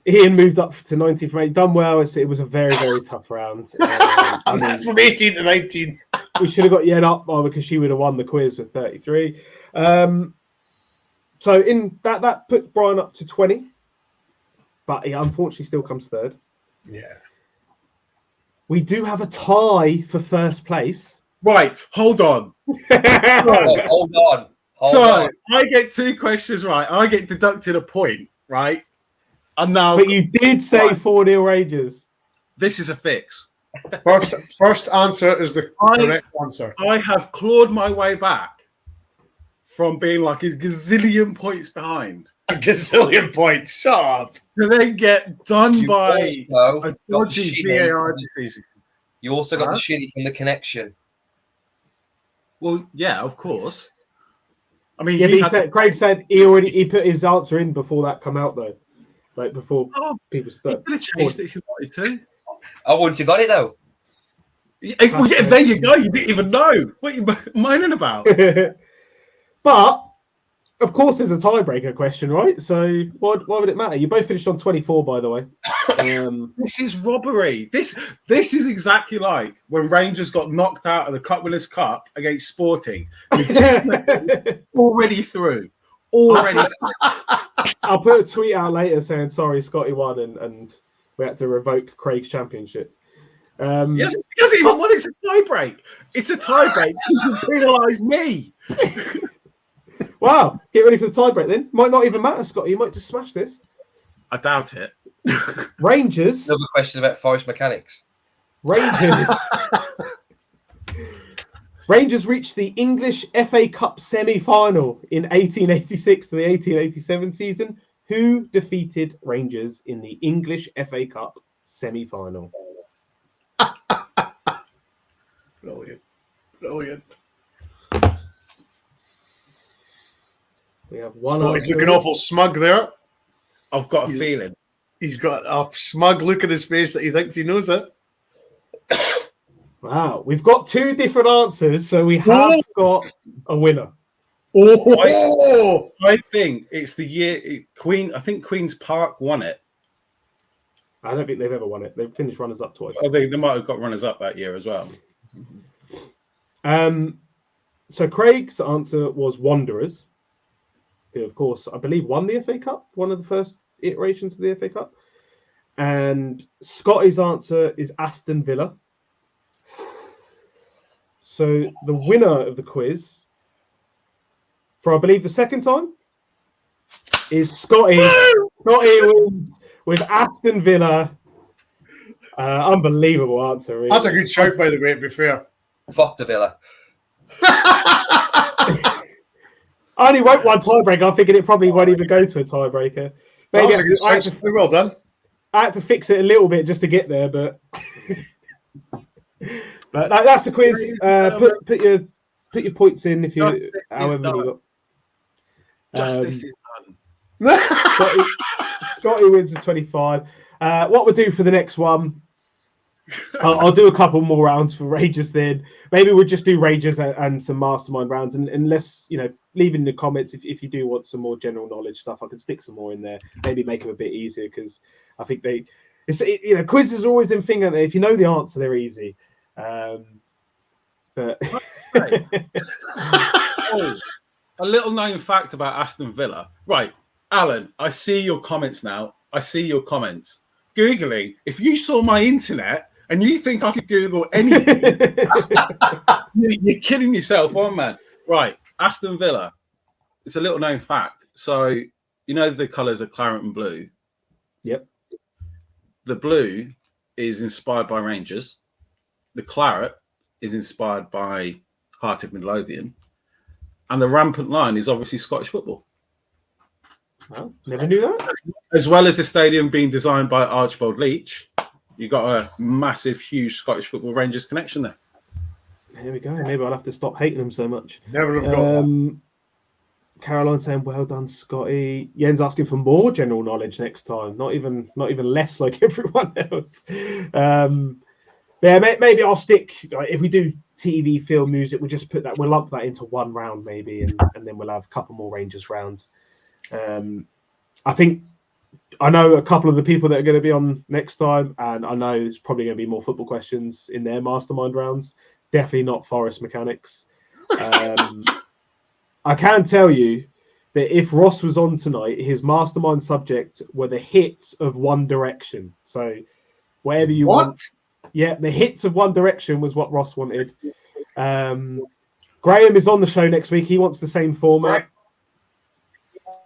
Ian moved up to 19 from 8. Done well. It was a very, very tough round. From 18 to 19. We should have got Yen up because she would have won the quiz with 33. So in that put Brian up to 20, but he unfortunately still comes third. Yeah. We do have a tie for first place. Right, hold on. Hold on. I get 2 questions right. I get deducted a point, right? And now, But you did say 4-0 Rangers. this is a fix. First answer is the correct answer. I have clawed my way back from being like a gazillion points behind A gazillion points. Shut up. to then get done You by also a got the dodgy shitty VAR from the- decision. You also got the shitty from the connection. Well, yeah, of course. I mean, Yeah, you but had- Craig said he put his answer in before that come out though, like before Oh, people you start. could have changed it if you wanted to. I wouldn't have got it though. Well, yeah, there you go. You didn't even know. What are you moaning about? But of course, there's a tiebreaker question, right? So why would it matter? You both finished on 24, by the way. This is robbery. This is exactly like when Rangers got knocked out of the Cup Winners' Cup against Sporting. Already through. I'll put a tweet out later saying sorry, Scotty won, and we had to revoke Craig's championship. Yes, he doesn't even want it's a tiebreak. It's a tiebreak because you penalise me. Wow, get ready for the tiebreak then. Might not even matter, Scotty. You might just smash this. I doubt it. Rangers. Another question about Forest Mechanics. Rangers reached the English FA Cup semi-final in 1886 to the 1887 season. Who defeated Rangers in the English FA Cup semi-final? Brilliant. Brilliant. We have one Scotty's answer. looking awful smug there. I've got a feeling. He's got a smug look in his face that he thinks he knows it. Wow, we've got two different answers, so we have got a winner. Oh! I think it's the year Queen. I think Queen's Park won it. I don't think they've ever won it. They've finished runners-up twice. Oh, they might have got runners-up that year as well. So Craig's answer was Wanderers, who, of course, I believe won the FA Cup, one of the first iterations of the FA Cup. And Scotty's answer is Aston Villa. So the winner of the quiz, for I believe the second time, is Scotty. Scotty wins with Aston Villa. Unbelievable answer, really. That's a good shout, by the way, to be fair. Fuck the Villa. I only wrote one tiebreaker. I'm thinking it probably won't even go to a tiebreaker. That was a Maybe good shout. Well done. I had to fix it a little bit just to get there, but but no, that's the quiz. Put your points in if you however many you got. Justice is done. Scotty wins with 25. What we'll do for the next one, I'll do a couple more rounds for Rangers then. Maybe we'll just do Rangers and some mastermind rounds. And unless, leave in the comments if you do want some more general knowledge stuff, I can stick some more in there. Maybe make them a bit easier because I think quizzes are always in thing. If you know the answer, they're easy. But a little known fact about Aston Villa. Right, Alan, I see your comments now. I see your comments. Googling, if you saw my internet and you think I could Google anything, you're kidding yourself, one man. Right, Aston Villa. It's a little known fact. So, the colours are claret and blue. Yep. The blue is inspired by Rangers. The claret is inspired by Heart of Midlothian. And the rampant line is obviously Scottish football. Well, never knew that. As well as the stadium being designed by Archibald Leach, you got a massive, huge Scottish football Rangers connection there. Here we go. Maybe I'll have to stop hating them so much. Never have got that. Caroline saying, "Well done, Scotty." Jens asking for more general knowledge next time. Not even less like everyone else. Maybe I'll stick. If we do TV, film, music, we'll lump that into one round maybe, and then we'll have a couple more Rangers rounds. I think I know a couple of the people that are going to be on next time, and I know it's probably going to be more football questions in their mastermind rounds. Definitely not Forest mechanics. I can tell you that if Ross was on tonight, his mastermind subject were the hits of One Direction. So whatever you want. Yeah, the hits of One Direction was what Ross wanted. Graham is on the show next week. He wants the same format.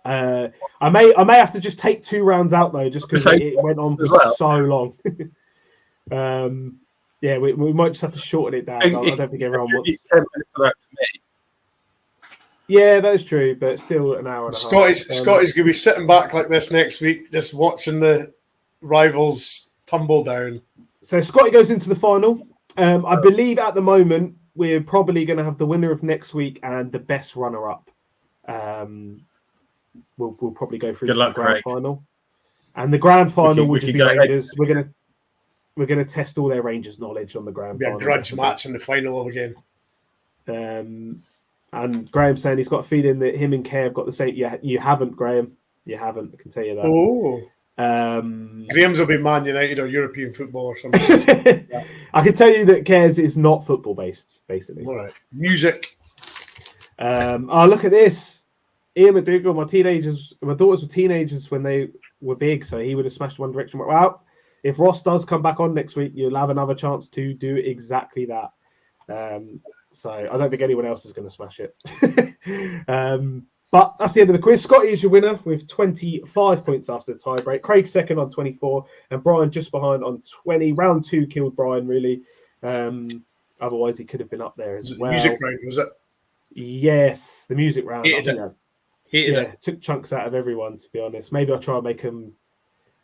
I may have to just take 2 rounds out though, just because it went on for so long. We might just have to shorten it down. I don't think everyone wants 10 minutes of that to me. Yeah, that's true, but still an hour and a half. Scotty's going to be sitting back like this next week, just watching the rivals tumble down. So Scotty goes into the final. I believe at the moment we're probably going to have the winner of next week and the best runner-up. We'll probably go through the grand final, and the grand final will just be Rangers. We're gonna test all their Rangers knowledge on the grand final. A grudge match in the final again. And Graham's saying he's got a feeling that him and Kay have got the same. Yeah, you haven't, Graham. You haven't. I can tell you that. Oh. Graham's will be Man United or European football or something. I can tell you that Cares is not football based, basically. All right. Music. Look at this. Ian McDougall, my daughters were teenagers when they were big, so he would have smashed One Direction. Well, if Ross does come back on next week, you'll have another chance to do exactly that. So I don't think anyone else is going to smash it. But that's the end of the quiz. Scotty is your winner with 25 points after the tie break. Craig second on 24, and Brian just behind on 20. Round 2 killed Brian, really. Otherwise, he could have been up there as well. Music round, was it? Yes, the music round. Hated Yeah, it. took chunks out of everyone, to be honest. Maybe I'll try and make them.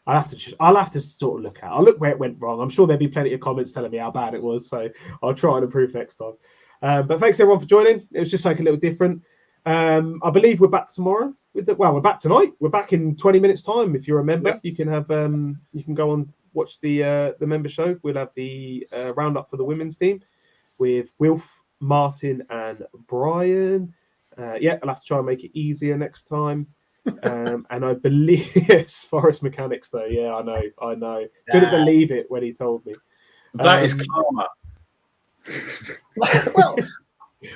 I'll have to sort of I'll look where it went wrong. I'm sure there'll be plenty of comments telling me how bad it was, so I'll try and improve next time. But thanks everyone for joining. It was just like a little different. I believe we're back tomorrow. We're back tonight. We're back in 20 minutes time. If you're a member, you can have you can go and watch the member show. We'll have the roundup for the women's team with Wilf, Martin, and Brian. Yeah, I'll have to try and make it easier next time. And I believe yes, Forest Mechanics though. Yeah, I know. Couldn't believe it when he told me. That is karma.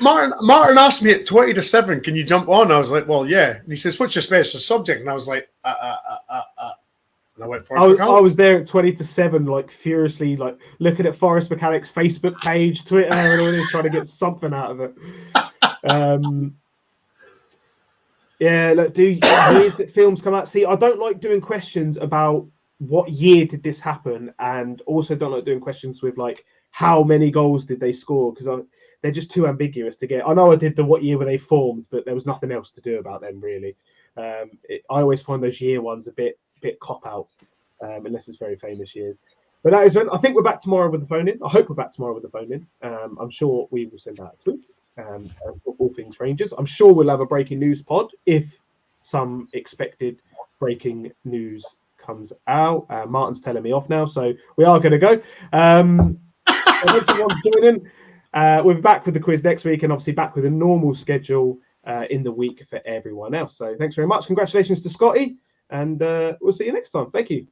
Well, Martin asked me at 20 to 7, can you jump on? I was like, well, yeah. And he says, what's your special subject? And I was like, And I went for it. I was there at 20 to 7, like furiously, like looking at Forest Mechanics Facebook page, Twitter, and all this, trying to get something out of it. Yeah, look, do years that films come out? See, I don't like doing questions about what year did this happen, and also don't like doing questions with like how many goals did they score, because they're just too ambiguous to get. I know I did the what year were they formed, but there was nothing else to do about them really. I always find those year ones a bit cop out, unless it's very famous years. But that is when I think we're back tomorrow with the phone in. I hope we're back tomorrow with the phone in. I'm sure we will send out a tweet. All things Rangers. I'm sure we'll have a breaking news pod if some expected breaking news comes out. Martin's telling me off now, so we are going to go. Thanks everyone for joining. We'll be back with the quiz next week, and obviously back with a normal schedule in the week for everyone else. So thanks very much. Congratulations to Scotty, and we'll see you next time. Thank you.